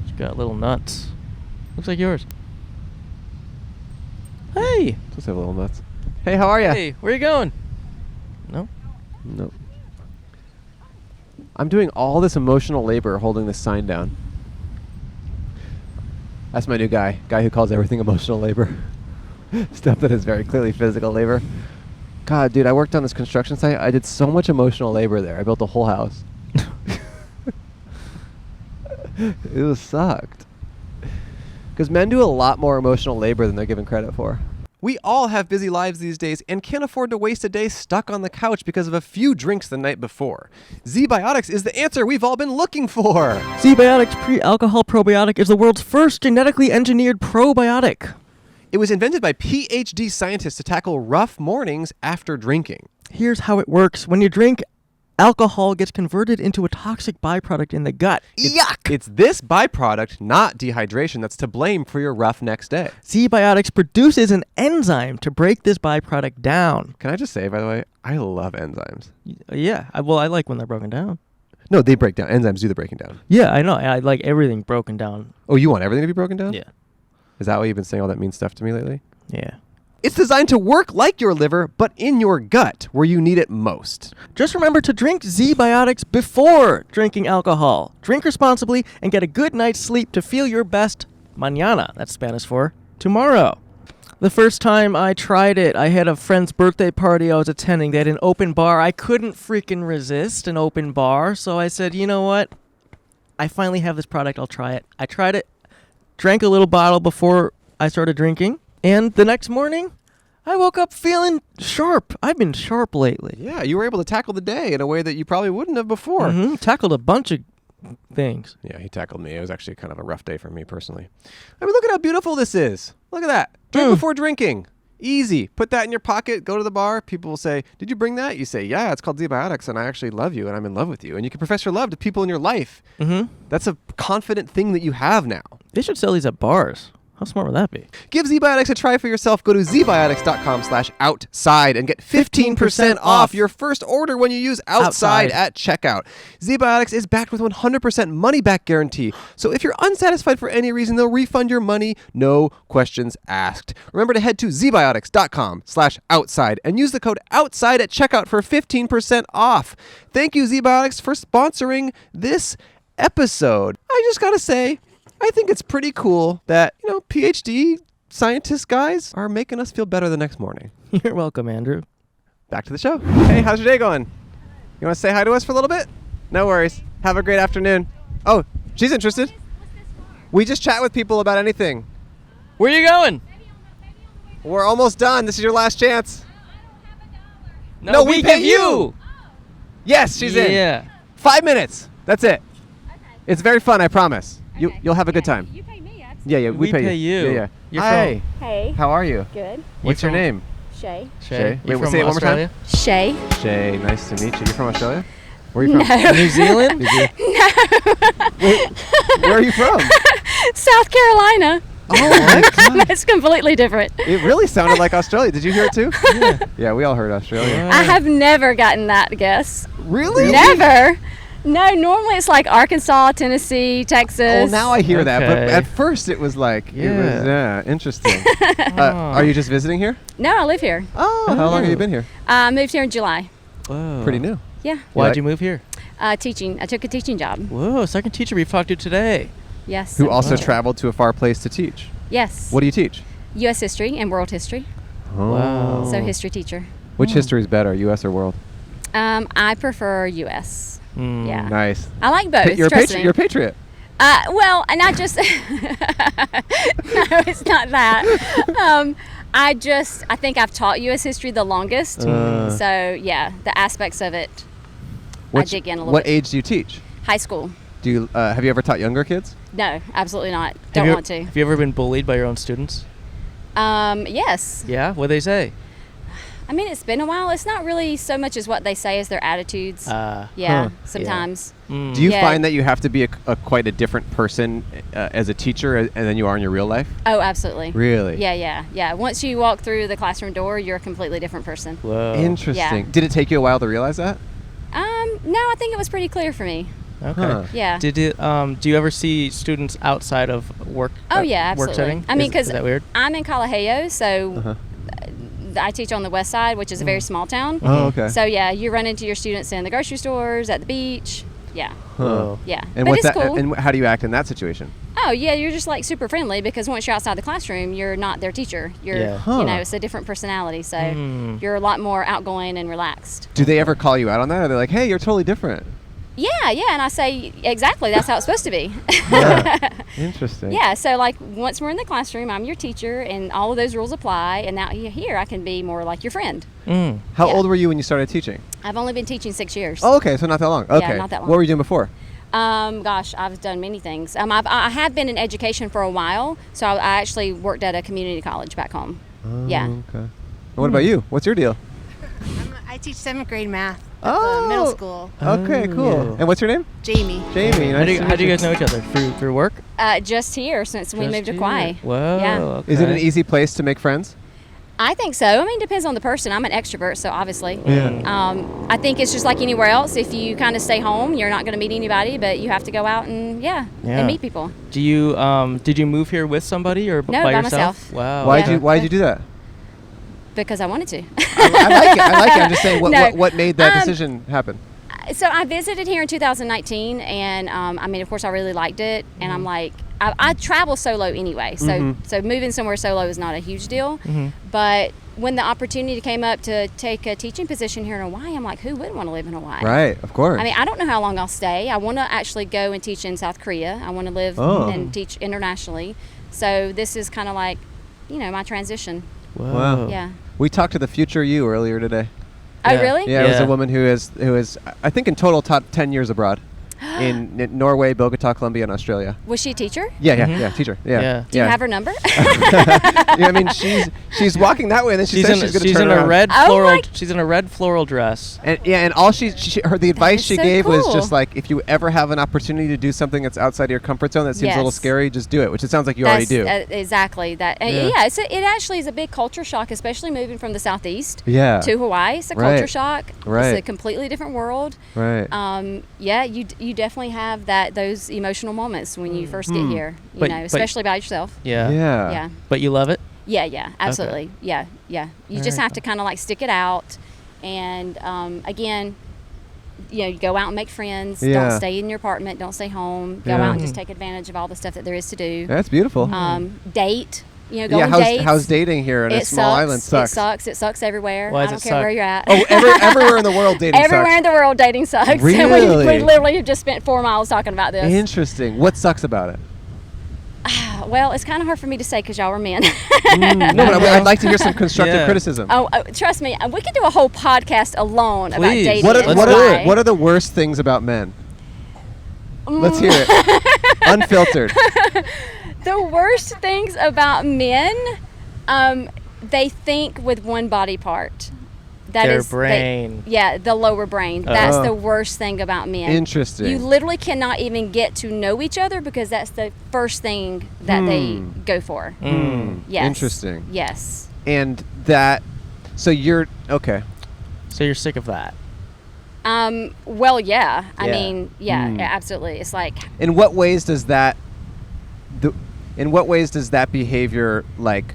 It's got little nuts. Looks like yours. Hey. Let's have little nuts. Hey, how are you? Hey, where you going? No? Nope. I'm doing all this emotional labor holding this sign down. That's my new guy who calls everything emotional labor. Stuff that is very clearly physical labor. God, dude, I worked on this construction site. I did so much emotional labor there. I built a whole house. It was sucked. Because men do a lot more emotional labor than they're given credit for. We all have busy lives these days and can't afford to waste a day stuck on the couch because of a few drinks the night before. Zbiotics is the answer we've all been looking for. Zbiotics pre-alcohol probiotic is the world's first genetically engineered probiotic. It was invented by PhD scientists to tackle rough mornings after drinking. Here's how it works. When you drink, alcohol gets converted into a toxic byproduct in the gut. Yuck! It's this byproduct, not dehydration, that's to blame for your rough next day. Zbiotics produces an enzyme to break this byproduct down. Can I just say, by the way, I love enzymes. Yeah, I like when they're broken down. No, they break down. Enzymes do the breaking down. Yeah, I know. I like everything broken down. Oh, you want everything to be broken down? Yeah. Is that why you've been saying all that mean stuff to me lately? Yeah. It's designed to work like your liver, but in your gut, where you need it most. Just remember to drink Zbiotics before drinking alcohol. Drink responsibly and get a good night's sleep to feel your best mañana. That's Spanish for tomorrow. The first time I tried it, I had a friend's birthday party I was attending. They had an open bar. I couldn't freaking resist an open bar, so I said, you know what? I finally have this product. I'll try it. I tried it, drank a little bottle before I started drinking. And the next morning, I woke up feeling sharp. I've been sharp lately. Yeah, you were able to tackle the day in a way that you probably wouldn't have before. Mm-hmm. Tackled a bunch of things. Yeah, he tackled me. It was actually kind of a rough day for me personally. I mean, look at how beautiful this is. Look at that. Drink before drinking. Easy. Put that in your pocket. Go to the bar. People will say, did you bring that? You say, yeah, it's called Zbiotics, and I actually love you, and I'm in love with you. And you can profess your love to people in your life. Mm-hmm. That's a confident thing that you have now. They should sell these at bars. How smart would that be? Give Zbiotics a try for yourself. Go to zbiotics.com/outside and get 15% off your first order when you use outside at checkout. Zbiotics is backed with 100% money-back guarantee. So if you're unsatisfied for any reason, they'll refund your money, no questions asked. Remember to head to zbiotics.com/outside and use the code outside at checkout for 15% off. Thank you, Zbiotics, for sponsoring this episode. I just gotta say, I think it's pretty cool that, PhD scientist guys are making us feel better the next morning. You're welcome, Andrew. Back to the show. Hey, how's your day going? You want to say hi to us for a little bit? No worries. Have a great afternoon. Oh, she's interested. We just chat with people about anything. Where are you going? We're almost done. This is your last chance. No, we pay you. Yes, she's in. Yeah. 5 minutes. That's it. It's very fun, I promise. You'll have a good time. You pay me. Yeah, we pay you. Yeah. You're Hi. Hey. How are you? Good. What's your name? Shay. Shay. You Wait, from say it one more time. Australia? Shay. Shay, nice to meet you. You're from Australia? Where are you from? No. New Zealand? Wait, where are you from? South Carolina. Oh my God. That's completely different. It really sounded like Australia. Did you hear it too? Yeah, we all heard Australia. I have never gotten that guess. Really? Never. No, normally it's like Arkansas, Tennessee, Texas. Oh, now I hear that. But Okay. at first it was like, interesting. Are you just visiting here? No, I live here. Oh, how long have you been here? I moved here in July. Whoa. Pretty new. Yeah. Why'd like- you move here? Teaching. I took a teaching job. Whoa, second teacher we've talked to today. Yes. Who I'm a also teacher. traveled to a far place to teach. Yes. What do you teach? U.S. history and world history. Wow. So history teacher. Which history is better, U.S. or world? I prefer U.S. Mm. Yeah. Nice. I like both. You're a trust me. You're a patriot. Well, and I just no, it's not that. I think I've taught U.S. history the longest. So yeah, the aspects of it, I dig in a little What bit. age do you teach? High school. Do you have you ever taught younger kids? No, absolutely not. Have Don't you- want to. Have you ever been bullied by your own students? Yes. Yeah? What'd they say? I mean, it's been a while. It's not really so much as what they say as their attitudes. Huh. Sometimes. Mm. Do you Yeah. find that you have to be quite a different person as a teacher and than you are in your real life? Oh, absolutely. Really? Yeah. Once you walk through the classroom door, you're a completely different person. Whoa. Interesting. Yeah. Did it take you a while to realize that? No, I think it was pretty clear for me. Okay. Huh. Yeah. Did it? Do you ever see students outside of work? Oh yeah, work absolutely. setting? I mean, Is because that weird? I'm in Kalaheo, so I teach on the west side, which is a very small town. Oh, okay. So yeah, you run into your students in the grocery stores, at the beach. Yeah, Whoa. yeah. And but what's it's that? cool. And how do you act in that situation? Oh yeah, you're just like super friendly because once you're outside the classroom, you're not their teacher. You're, Yeah. Huh. it's a different personality. So you're a lot more outgoing and relaxed. Do they ever call you out on that? Or they're like, "Hey, you're totally different." Yeah, and I say, exactly, that's how it's supposed to be. Yeah. Interesting. Yeah, so like once we're in the classroom, I'm your teacher, and all of those rules apply, and now here I can be more like your friend. How Yeah. old were you when you started teaching? I've only been teaching 6 years. Oh, okay, so not that long. Okay. not that long. What were you doing before? Gosh, I've done many things. I have been in education for a while, so I actually worked at a community college back home. Yeah. Okay. And what about you? What's your deal? I teach 7th grade math at the middle school. Okay, cool. And what's your name? Jamie. Jamie. How do you guys know each other? Through work? Just here since we Just moved to here. Kauai. Whoa. Yeah. Okay. Is it an easy place to make friends? I think so. I mean, it depends on the person. I'm an extrovert, so obviously. Yeah. I think it's just like anywhere else. If you kind of stay home, you're not going to meet anybody, but you have to go out and and meet people. Do you did you move here with somebody or No, by by yourself? myself. Wow. Why'd you do that? Because I wanted to. I like it. I like it. I'm just saying, No. what made that decision happen? So I visited here in 2019, and I mean, of course, I really liked it. And I'm like, I travel solo anyway, so so moving somewhere solo is not a huge deal. But when the opportunity came up to take a teaching position here in Hawaii, I'm like, who wouldn't want to live in Hawaii? Right, of course. I mean, I don't know how long I'll stay. I want to actually go and teach in South Korea. I want to live and teach internationally. So this is kind of like, my transition. Wow. Yeah. We talked to the future you earlier today. Oh, Yeah. really? Yeah, it was Yeah. a woman who is I think in total taught 10 years abroad in Norway, Bogota, Colombia, and Australia. Was she a teacher? Yeah, teacher. Yeah. Yeah. Do you have her number? Yeah, I mean, she's walking that way, and then she says she's going to turn in a around. red Oh floral. my- She's in a red floral dress. And all the advice is she so gave was cool. just like, if you ever have an opportunity to do something that's outside of your comfort zone that seems a little Yes. scary, just do it, which it sounds like you already do. Exactly that. Yeah. It actually is a big culture shock, especially moving from the southeast Yeah. to Hawaii. It's a Right. culture shock. Right. It's a completely different world. Right. You definitely have those emotional moments when you first get here. But- Especially by yourself. Yeah. Yeah. But you love it? Yeah, absolutely. Yeah. You just Alright, have to kind of like stick it out, and again, you go out and make friends. Yeah. Don't stay in your apartment. Don't stay home. Go Yeah. out and just take advantage of all the stuff that there is to do. That's beautiful. Date. Go yeah, on dates. how's dating here in a small island sucks? It sucks everywhere. Why I does don't it care suck? where you're at. Oh, everywhere in the world dating Everywhere sucks. in the world dating sucks. Really? we literally have just spent 4 miles talking about this. Interesting. What sucks about it? Well, it's kind of hard for me to say because y'all are men. No, but I'd like to hear some constructive Yeah. criticism. Trust me, we could do a whole podcast alone about Please. dating. What in Let's do Hawaii. it. what are the worst things about men? Let's hear it. Unfiltered. The worst things about men, they think with one body part. Their brain. The lower brain. That's Oh. the worst thing about men. Interesting. You literally cannot even get to know each other because that's the first thing that they go for. Yes. Interesting. Yes. And that, so you're, okay. So you're sick of that? Well, yeah. I Yeah. mean, yeah, absolutely. It's like, In what ways does that, in what ways does that behavior, like,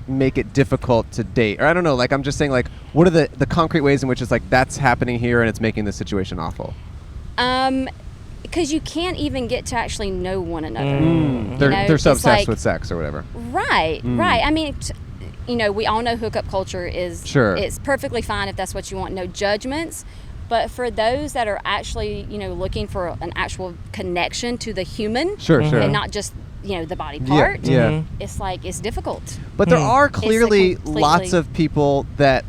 make it difficult to date? Or I don't know, like, I'm just saying, like, what are the concrete ways in which it's like, that's happening here and it's making the situation awful? because you can't even get to actually know one another. They're so it's obsessed like- with sex or whatever. Right, right. I mean, we all know hookup culture is Sure. It's perfectly fine if that's what you want. No judgments. But for those that are actually, looking for an actual connection to the human, Sure. and not just the body part, Yeah. it's like it's difficult. But there are It's a clearly completely- lots of people that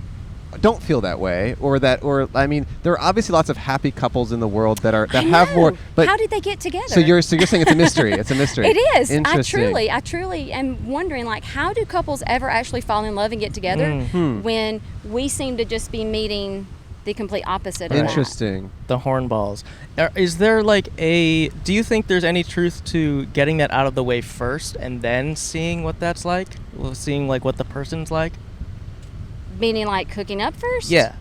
don't feel that way, or I mean, there are obviously lots of happy couples in the world that I have more. know. But How did they get together? so you're saying it's a mystery. It's a mystery. It is. Interesting. I truly am wondering, like, how do couples ever actually fall in love and get together when we seem to just be meeting the complete opposite of that? Interesting. The hornballs. Is there do you think there's any truth to getting that out of the way first and then seeing what that's like? Seeing like what the person's like? Meaning like hooking up first? Yeah.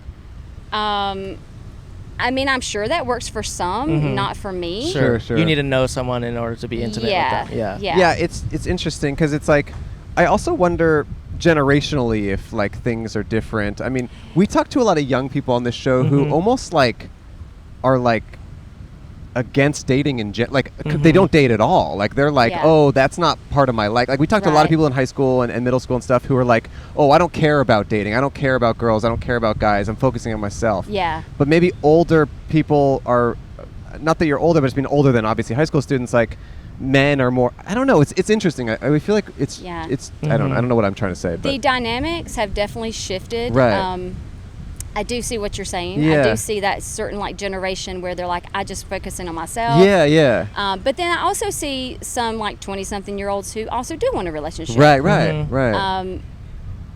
I mean, I'm sure that works for some, not for me. Sure. You need to know someone in order to be intimate with them. Yeah. Yeah. Yeah, it's interesting because it's like, I also wonder generationally if like things are different. I mean, we talk to a lot of young people on this show who almost like are like against dating and they don't date at all. Like they're like, Yeah. oh, that's not part of my life. Like we talked to a lot of Right. people in high school and middle school and stuff who are like, oh, I don't care about dating. I don't care about girls. I don't care about guys. I'm focusing on myself. Yeah. But maybe older people are not that you're older, but just being older than obviously high school students, like men are more. I don't know. It's interesting. I feel like it's. Yeah. It's. I don't know what I'm trying to say. But The dynamics have definitely shifted. Right. I do see what you're saying. Yeah. I do see that certain like generation where they're like, I just focusing on myself. Yeah. But then I also see some like 20-something-year-olds who also do want a relationship. Right.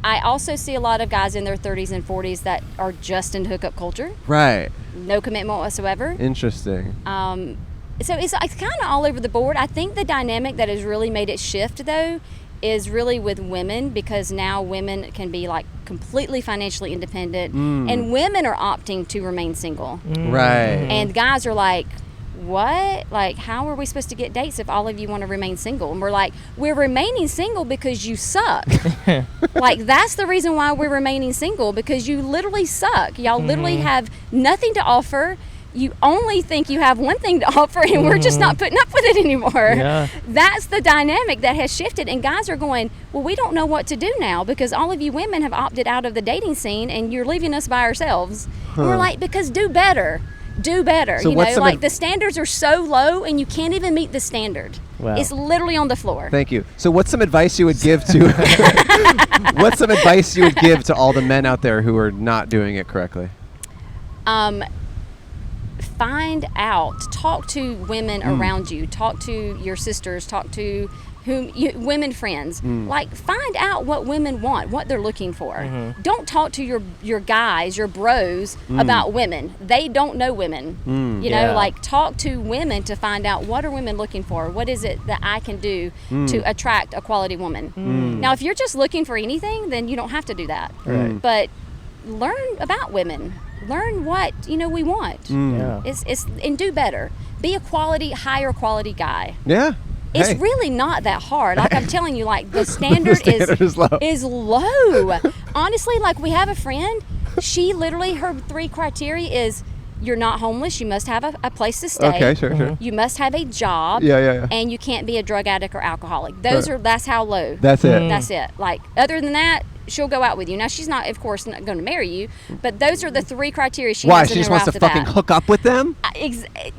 I also see a lot of guys in their 30s and 40s that are just in hookup culture. Right. No commitment whatsoever. Interesting. So it's kind of all over the board. I think the dynamic that has really made it shift, though, is really with women, because now women can be like completely financially independent, and women are opting to remain single. Right. And guys are like, what? Like, how are we supposed to get dates if all of you want to remain single? And we're like, we're remaining single because you suck. Like, that's the reason why we're remaining single, because you literally suck. Y'all literally have nothing to offer. You only think you have one thing to offer, and we're just not putting up with it anymore. Yeah. That's the dynamic that has shifted, and guys are going, well, we don't know what to do now because all of you women have opted out of the dating scene and you're leaving us by ourselves. And we're like, because do better. So like the standards are so low and you can't even meet the standard. Wow. It's literally on the floor. Thank you. So what's some advice you would give to all the men out there who are not doing it correctly? Find out, talk to women around you, talk to your sisters, talk to women friends. Like, find out what women want, what they're looking for. Don't talk to your guys, your bros about women. They don't know women. You know, like, talk to women to find out what are women looking for. What is it that I can do to attract a quality woman? Now, if you're just looking for anything, then you don't have to do that. But learn about women. Learn what we want. And do better. Be a higher quality guy. Yeah. It's really not that hard. Like, I'm telling you, like, the standard, is low. Honestly, like, we have a friend. She literally, her 3 criteria is: you're not homeless, you must have a place to stay. Okay, sure. You must have a job. Yeah. And you can't be a drug addict or alcoholic. That's how low. That's it. That's it. Like, other than that, she'll go out with you. Now, she's not, of course, not going to marry you, but those are the 3 criteria she Why? has She in just her wants to after fucking that. hook up with them?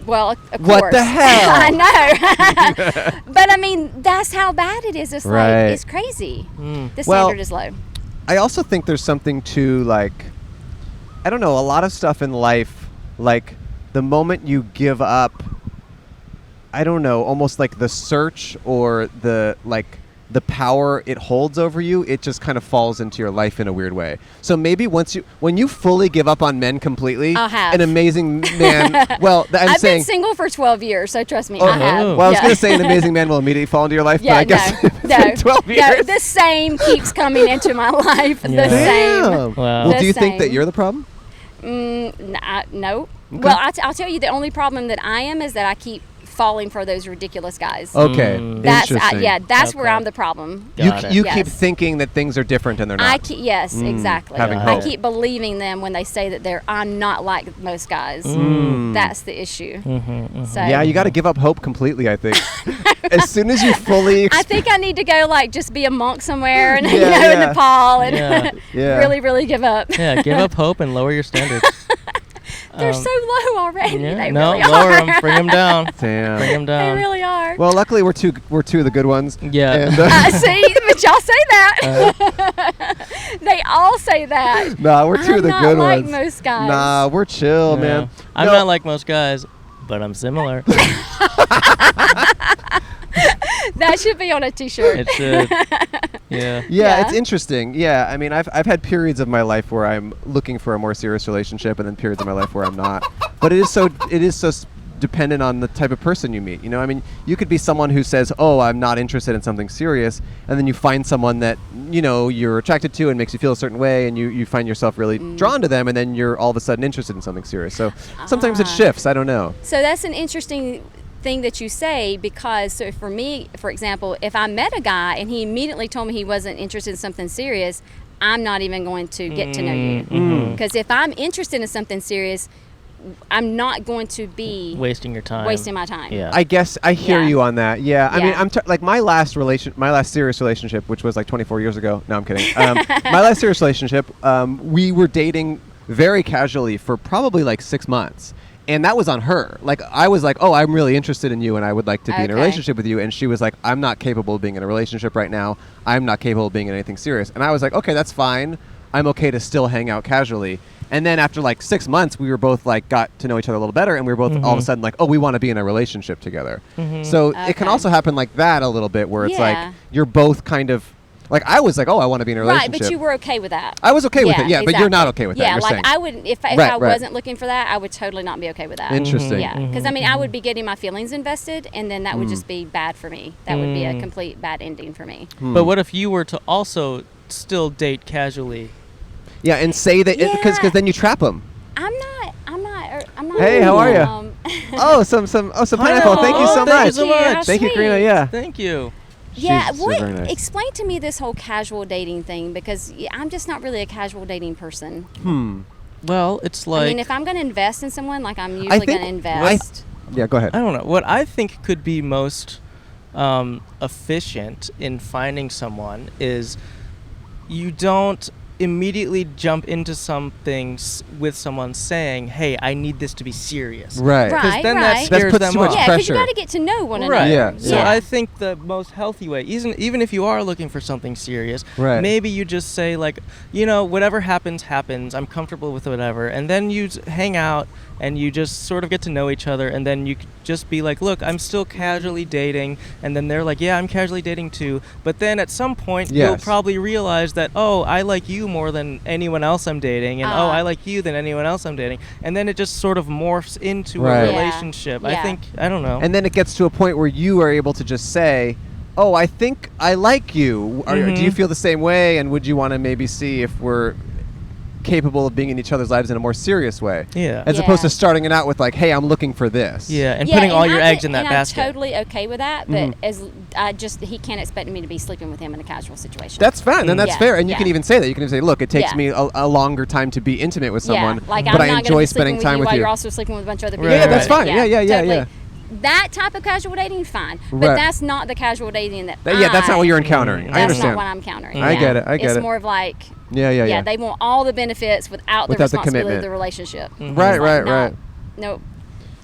Well, of course. What the hell? I know. But I mean, that's how bad it is. It's like, it's crazy. The standard is low. I also think there's something to, like, I don't know, a lot of stuff in life, like, the moment you give up, I don't know, almost like the search or the power it holds over you, it just kind of falls into your life in a weird way. So maybe when you fully give up on men completely, I'll have. an amazing man, I've been single for 12 years, so trust me, I have. Well, I was going to say an amazing man will immediately fall into your life, but I guess no, 12 years. No, the same keeps coming into my life. The same. Wow. Well, do you think that you're the problem? No. Okay. Well, I'll tell you, the only problem that I am is that I keep falling for those ridiculous guys. Okay. Interesting. That's where I'm the problem. You keep thinking that things are different and they're not. Exactly. I keep believing them when they say that I'm not like most guys. That's the issue. So yeah, you got to give up hope completely, I think. As soon as you fully I think I need to go just be a monk somewhere and in Nepal and really, really give up. Yeah, give up hope and lower your standards. They're so low already. Yeah, they no, really lower are. them. Bring them down. Damn. Bring them down. They really are. Well, luckily we're two of the good ones. Yeah. And, see, but y'all say that. They all say that. Nah, we're two of the good like ones. Most guys. Nah, we're chill, man. I'm not like most guys, but I'm similar. That should be on a t-shirt. It should. Yeah, it's interesting. Yeah, I mean, I've had periods of my life where I'm looking for a more serious relationship, and then periods of my life where I'm not. But it is so dependent on the type of person you meet. I mean, you could be someone who says, "Oh, I'm not interested in something serious," and then you find someone that you're attracted to and makes you feel a certain way, and you find yourself really drawn to them, and then you're all of a sudden interested in something serious. So sometimes it shifts. I don't know. So that's an interesting thing that you say, because so for me, for example, if I met a guy and he immediately told me he wasn't interested in something serious, I'm not even going to get to know you. Because if I'm interested in something serious, I'm not going to be wasting your time. Wasting my time. Yeah. I guess I hear you on that. Yeah. I mean, Yeah. like my last serious relationship, which was like 24 years ago. No, I'm kidding. My last serious relationship, we were dating very casually for probably like 6 months. And that was on her. Like, I was like, oh, I'm really interested in you and I would like to be in a Okay. relationship with you. And she was like, I'm not capable of being in a relationship right now. I'm not capable of being in anything serious. And I was like, okay, that's fine. I'm okay to still hang out casually. And then after like 6 months, we were both like got to know each other a little better. And we were both all of a sudden like, oh, we want to be in a relationship together. So it can Okay. also happen like that a little bit where it's Yeah. like, you're both kind of, like I was like, oh, I want to be in a relationship. Right, but you were okay with that. I was okay with it, yeah, but you're not exactly. okay with that, Yeah, you're like saying. I wouldn't, if Right, I right. wasn't looking for that, I would totally not be okay with that. Interesting. Yeah, because I mean, I would be getting my feelings invested, and then that would just be bad for me. That would be a complete bad ending for me. But what if you were to also still date casually? Yeah, and say that, because Yeah. then you trap them. I'm not. Hey, how are ya? Oh, some pineapple. Thank you so Thank much. you so much. How Thank you, sweet. Karina. Yeah. Thank you. Yeah, She's what? very nice. Explain to me this whole casual dating thing, because I'm just not really a casual dating person. Well, it's like I mean, if I'm going to invest in someone, like I'm usually going to invest. Yeah, go ahead. I don't know. What I think could be most efficient in finding someone is you don't immediately jump into something with someone saying, "Hey, I need this to be serious." Right. Right. Because then that right. scares puts them too much off. Yeah, because you pressure. got to get to know one Right. another. Yeah. So Yeah. I think the most healthy way, even if you are looking for something serious, Right. maybe you just say like, whatever happens, happens. I'm comfortable with whatever, and then you hang out and you just sort of get to know each other, and then you just be like, look, I'm still casually dating, and then they're like, yeah, I'm casually dating too. But then at some point, you'll Yes. probably realize that, oh, I like you more than anyone else I'm dating, and oh, I like you than anyone else I'm dating, and then it just sort of morphs into Right. a Yeah. relationship. Yeah. I don't know. And then it gets to a point where you are able to just say, oh, I think I like you. Do you feel the same way? And would you want to maybe see if we're capable of being in each other's lives in a more serious way? Yeah. As opposed Yeah. to starting it out with like, hey, I'm looking for this. Yeah, and Yeah, putting all your I eggs in that and basket. I'm totally okay with that, but he can't expect me to be sleeping with him in a casual situation. That's fine. Then that's Yeah, fair. And you yeah. can even say that. You can even say, look, it takes Yeah. me a longer time to be intimate with someone, yeah, like but I'm I not enjoy gonna be spending sleeping time with you with while you. you're also sleeping with a bunch of other people. Right, Yeah, that's right. fine. Yeah, totally. That type of casual dating, fine, but Right. that's not the casual dating that. Yeah, that's not what you're encountering. I That's understand. not what I'm encountering. I yeah. get it, I get it's it. more of like, Yeah. they want all the benefits without the Without the responsibility commitment. of the relationship. Right, It's like, right, no, right. Nope.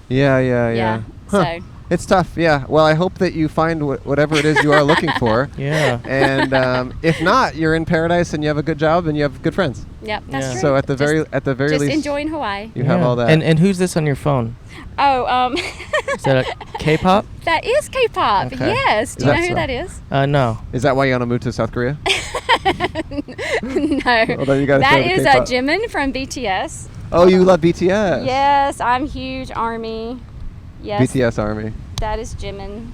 Yeah. Yeah. Huh. So. It's tough, yeah. Well, I hope that you find whatever it is you are looking for. Yeah. And if not, you're in paradise and you have a good job and you have good friends. Yep, that's Yeah. true. So at the very just least, enjoying Hawaii. you have all that. And who's this on your phone? Oh, Is that a K-pop? that is K-pop. Okay. Yes. Do Is you that know who so? that is? No. Is that why you want to move to South Korea? No. Well, then you gotta That show the is K-pop. Jimin from BTS. Oh, you love BTS. Yes, I'm huge ARMY. Yes, BTS Army. that is Jimin.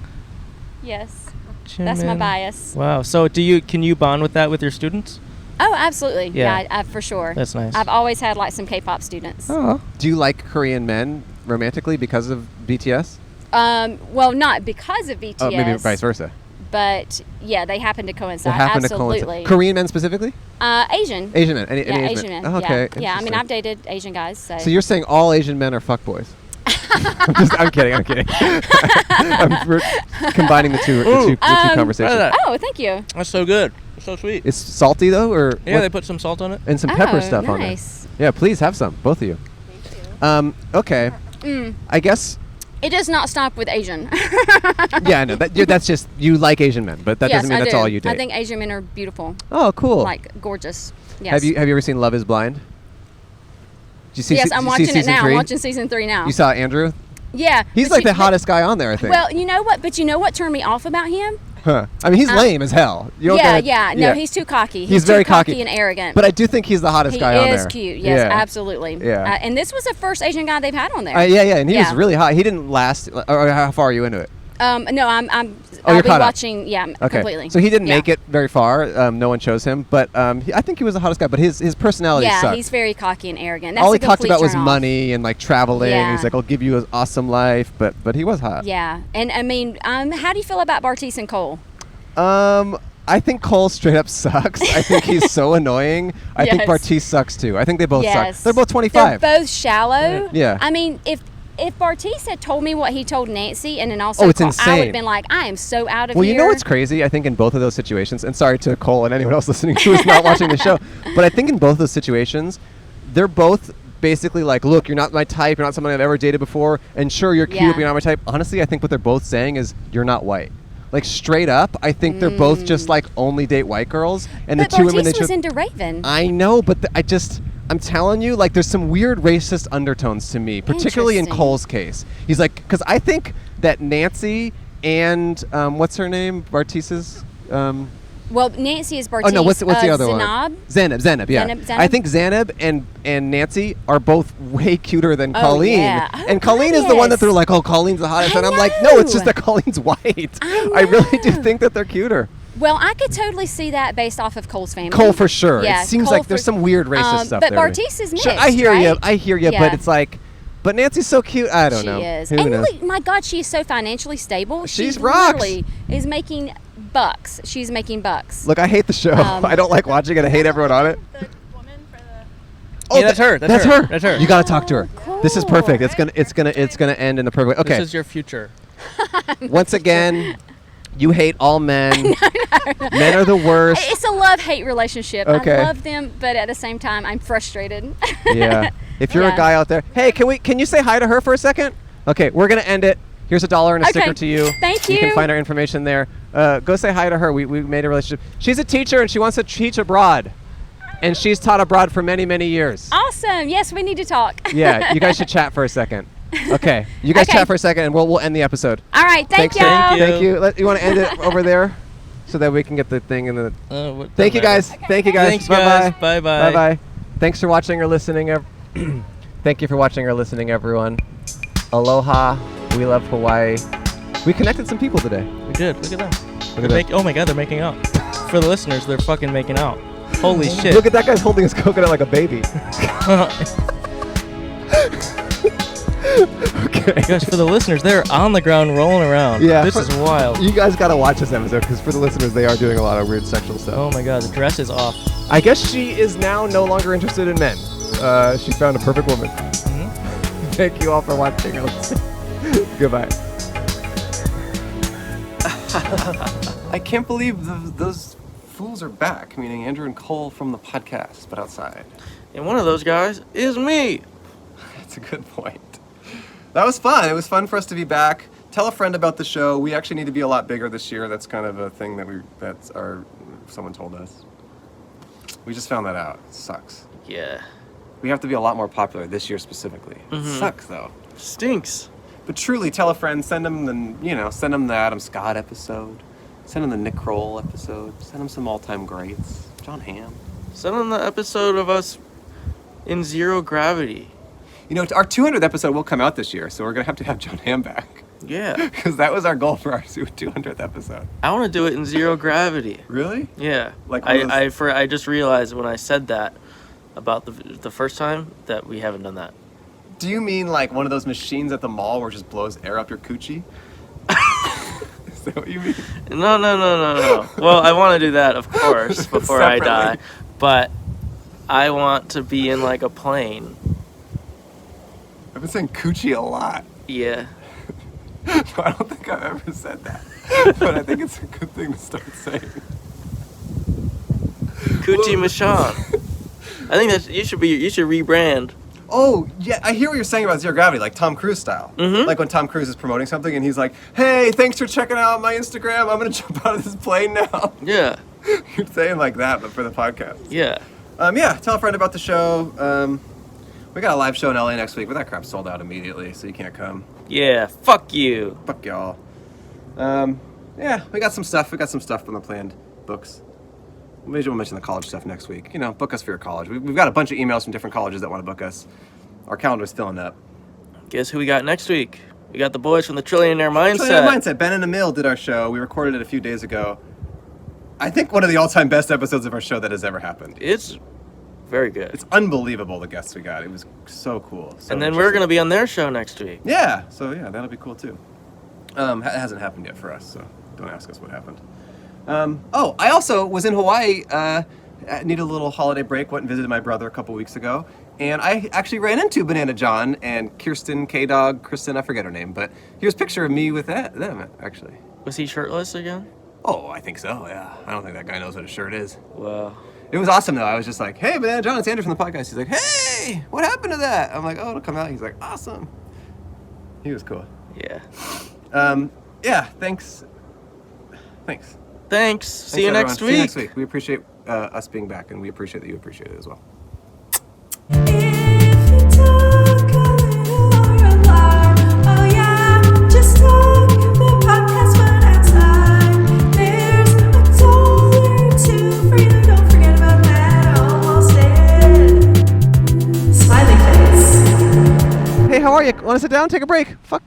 Yes, that's my Jimin. bias. Wow. So can you bond with that with your students? Oh, absolutely. Yeah. Yeah, I, for sure. That's nice. I've always had like some K-pop students. Oh. Do you like Korean men romantically because of BTS? Well, not because of BTS. Oh, maybe vice versa. But yeah, they happen to coincide. They happen absolutely. to coincide. Korean men specifically? Asian. Asian men. Any Yeah, Asian Asian men. Oh, okay. Yeah. I mean, interesting. I've dated Asian guys. So you're saying all Asian men are fuckboys? I'm kidding. I'm combining the two conversations. Oh, thank you. That's so good. It's so sweet. It's salty though, or Yeah, what- they put some salt on it. and some pepper Oh, stuff on there. nice. Yeah, please have some, both of you. Okay. I guess. It does not stop with Asian. Yeah, I know. That's just you like Asian men, but that Yes, doesn't mean I that's do. all you date. I think Asian men are beautiful, Oh, cool. like gorgeous. Yes. Have you ever seen Love Is Blind? Did you see? Yes, did I'm you see watching it season now. 3? I'm watching season 3 now. You saw Andrew? Yeah. He's but like you- the hottest guy on there, I think. Well, you know what? But you know what turned me off about him? Huh. I mean, he's lame as hell. You don't Yeah, gotta- yeah. No, he's too cocky. He's too very cocky and arrogant. But I do think he's the hottest he guy on there. is cute. Yes, Yeah. absolutely. Yeah. And this was the first Asian guy they've had on there. Yeah, and he was Yeah. really hot. He didn't last. Or how far are you into it? No, I'm. Oh, I'll you're be caught up. watching. Yeah, Okay. completely. So he didn't Yeah. make it very far. No one chose him, but I think he was the hottest guy. But his personality Yeah, sucked. he's very cocky and arrogant. That's All a he talked complete about was turn-off. money and like traveling. Yeah. He's like, "I'll give you an awesome life," but he was hot. Yeah, and I mean, how do you feel about Bartiz and Cole? I think Cole straight up sucks. I think he's so annoying. I think Yes. Bartiz sucks too. I think they both Yes. suck. They're both 25. They're both shallow. Yeah. I mean, if Bartiz had told me what he told Nancy, and then also Oh, it's Cole, I would insane. have been like, I am so out of Well, here. you know what's crazy? I think in both of those situations, and sorry to Cole and anyone else listening who is not watching the show, but I think in both those situations, they're both basically like, look, you're not my type, you're not someone I've ever dated before, and sure, you're cute, Yeah. but you're not my type. Honestly, I think what they're both saying is you're not white. Like, straight up, I think they're both just like only date white girls, and But the two women they Bartiz was chose. into Raven. I know, but I'm telling you, like, there's some weird racist undertones to me, particularly in Interesting. Cole's case. He's like, because I think that Nancy and what's her name, Bartiz's. Well, Nancy is Bartiz. Oh no, what's the other Zanab. one? Zanab, yeah. Zanab. I think Zanab and Nancy are both way cuter than Oh, Colleen. yeah. Oh, And Colleen is the one that yes. they're like, oh, Colleen's the hottest. I And I'm like, no, it's just know. that Colleen's white. I really do know. think that they're cuter. Well, I could totally see that based off of Cole's family. Cole for sure. Yeah, It seems Cole like there's for- some weird racist stuff but there. Bartiz is Sure, I mixed, hear you. right? I hear you. Yeah. But it's like, but Nancy's so cute. I don't She know. is. Who And knows? really, my God, she is so financially stable. She's She rocks. literally is making bucks. She's making bucks. Look, I hate the show. I don't like watching it. I hate everyone on it. The woman for the. Oh, Yeah, that's her. That's her. That's her. You gotta talk to her. This is perfect. Cool. It's gonna end in the perfect way. Okay. This is your future. Once again, you hate all men. Men are the worst. It's a love-hate relationship. Okay. I love them, but at the same time, I'm frustrated. Yeah. If you're Yeah. a guy out there, hey, can you say hi to her for a second? Okay, we're gonna end it. Here's $1 and a Okay. sticker to you. Thank You can you. find our information there. Go say hi to her. We made a relationship. She's a teacher and she wants to teach abroad, and she's taught abroad for many, many years. Awesome. Yes, we need to talk. Yeah, you guys should chat for a second. Okay, you guys Okay. chat for a second, and we'll end the episode. All right. Thank Thanks, y'all. you. Thank you. You want to end it over there, so that we can get the thing in the. Thank you guys. Thank you guys. Thanks, Bye guys. bye. Bye-bye. Bye bye. Thanks for watching or listening. Thank you for watching or listening, everyone. Aloha. We love Hawaii. We connected some people today. We did. Look at them. Look at that. Oh my God, they're making out. For the listeners, they're fucking making out. Holy shit. Look at that guy's holding his coconut like a baby. Okay. Guys, for the listeners, they're on the ground rolling around. Yeah. This is wild. You guys gotta watch this episode because for the listeners, they are doing a lot of weird sexual stuff. Oh my God, the dress is off. I guess she is now no longer interested in men. She found a perfect woman. Thank you all for watching. Goodbye. I can't believe those fools are back, meaning Andrew and Cole from the podcast, but outside. And one of those guys is me. That's a good point. That was fun. It was fun for us to be back. Tell a friend about the show. We actually need to be a lot bigger this year. That's kind of a thing someone told us. We just found that out. It sucks. Yeah. We have to be a lot more popular this year specifically. It sucks though. Stinks. But truly, tell a friend. Send them the Adam Scott episode. Send them the Nick Kroll episode. Send them some all-time greats. John Hamm. Send them the episode of us in zero gravity. You know, our 200th episode will come out this year, so we're gonna have to have John Hamm back Yeah. because that was our goal for our 200th episode. I want to do it in zero gravity. Really? Yeah. Like one of those- I just realized when I said that about the first time that we haven't done that. Do you mean like one of those machines at the mall where it just blows air up your coochie? Is that what you mean? No. Well, I want to do that, of course, before I die. Separately. But I want to be in like a plane. I've been saying coochie a lot. Yeah. I don't think I've ever said that, but I think it's a good thing to start saying. Coochie Machan. I think that you should rebrand. Oh, yeah, I hear what you're saying about zero gravity, like Tom Cruise style. Mhm. Like when Tom Cruise is promoting something and he's like, hey, thanks for checking out my Instagram. I'm going to jump out of this plane now. Yeah. You're saying like that, but for the podcast. Yeah. Yeah, tell a friend about the show. We got a live show in LA next week, but that crap's sold out immediately, so you can't come. Yeah. Fuck you. Fuck y'all. Yeah, we got some stuff. We got some stuff on the planned books. Maybe we'll mention the college stuff next week. You know, book us for your college. We've got a bunch of emails from different colleges that want to book us. Our calendar's filling up. Guess who we got next week? We got the boys from the Trillionaire Mindset. Trillionaire Mindset. Ben and Emil did our show. We recorded it a few days ago. I think one of the all-time best episodes of our show that has ever happened. It's very good. It's unbelievable the guests we got. It was so cool. So and then we're going to be on their show next week. Yeah, so yeah, that'll be cool too. It hasn't happened yet for us, so don't ask us what happened. I also was in Hawaii, needed a little holiday break, went and visited my brother a couple weeks ago, and I actually ran into Banana John and Kirsten, K-Dog, Kristen, I forget her name, but here's a picture of me with them, actually. Was he shirtless again? Oh, I think so, yeah. I don't think that guy knows what a shirt is. Wow. It was awesome though. I was just like, "Hey, Banana John, it's Andrew from the podcast." He's like, "Hey, what happened to that?" I'm like, "Oh, it'll come out." He's like, "Awesome." He was cool. Yeah. Yeah. Thanks. See you everyone. next See you week. next week. We appreciate us being back, and we appreciate that you appreciate it as well. If you talk a little or a lot, oh yeah, just talk the podcast but outside. There's $1 or $2 for you. Don't forget about that. Almost said. Smiley face. Hey, how are you? Want to sit down? Take a break? Fuck.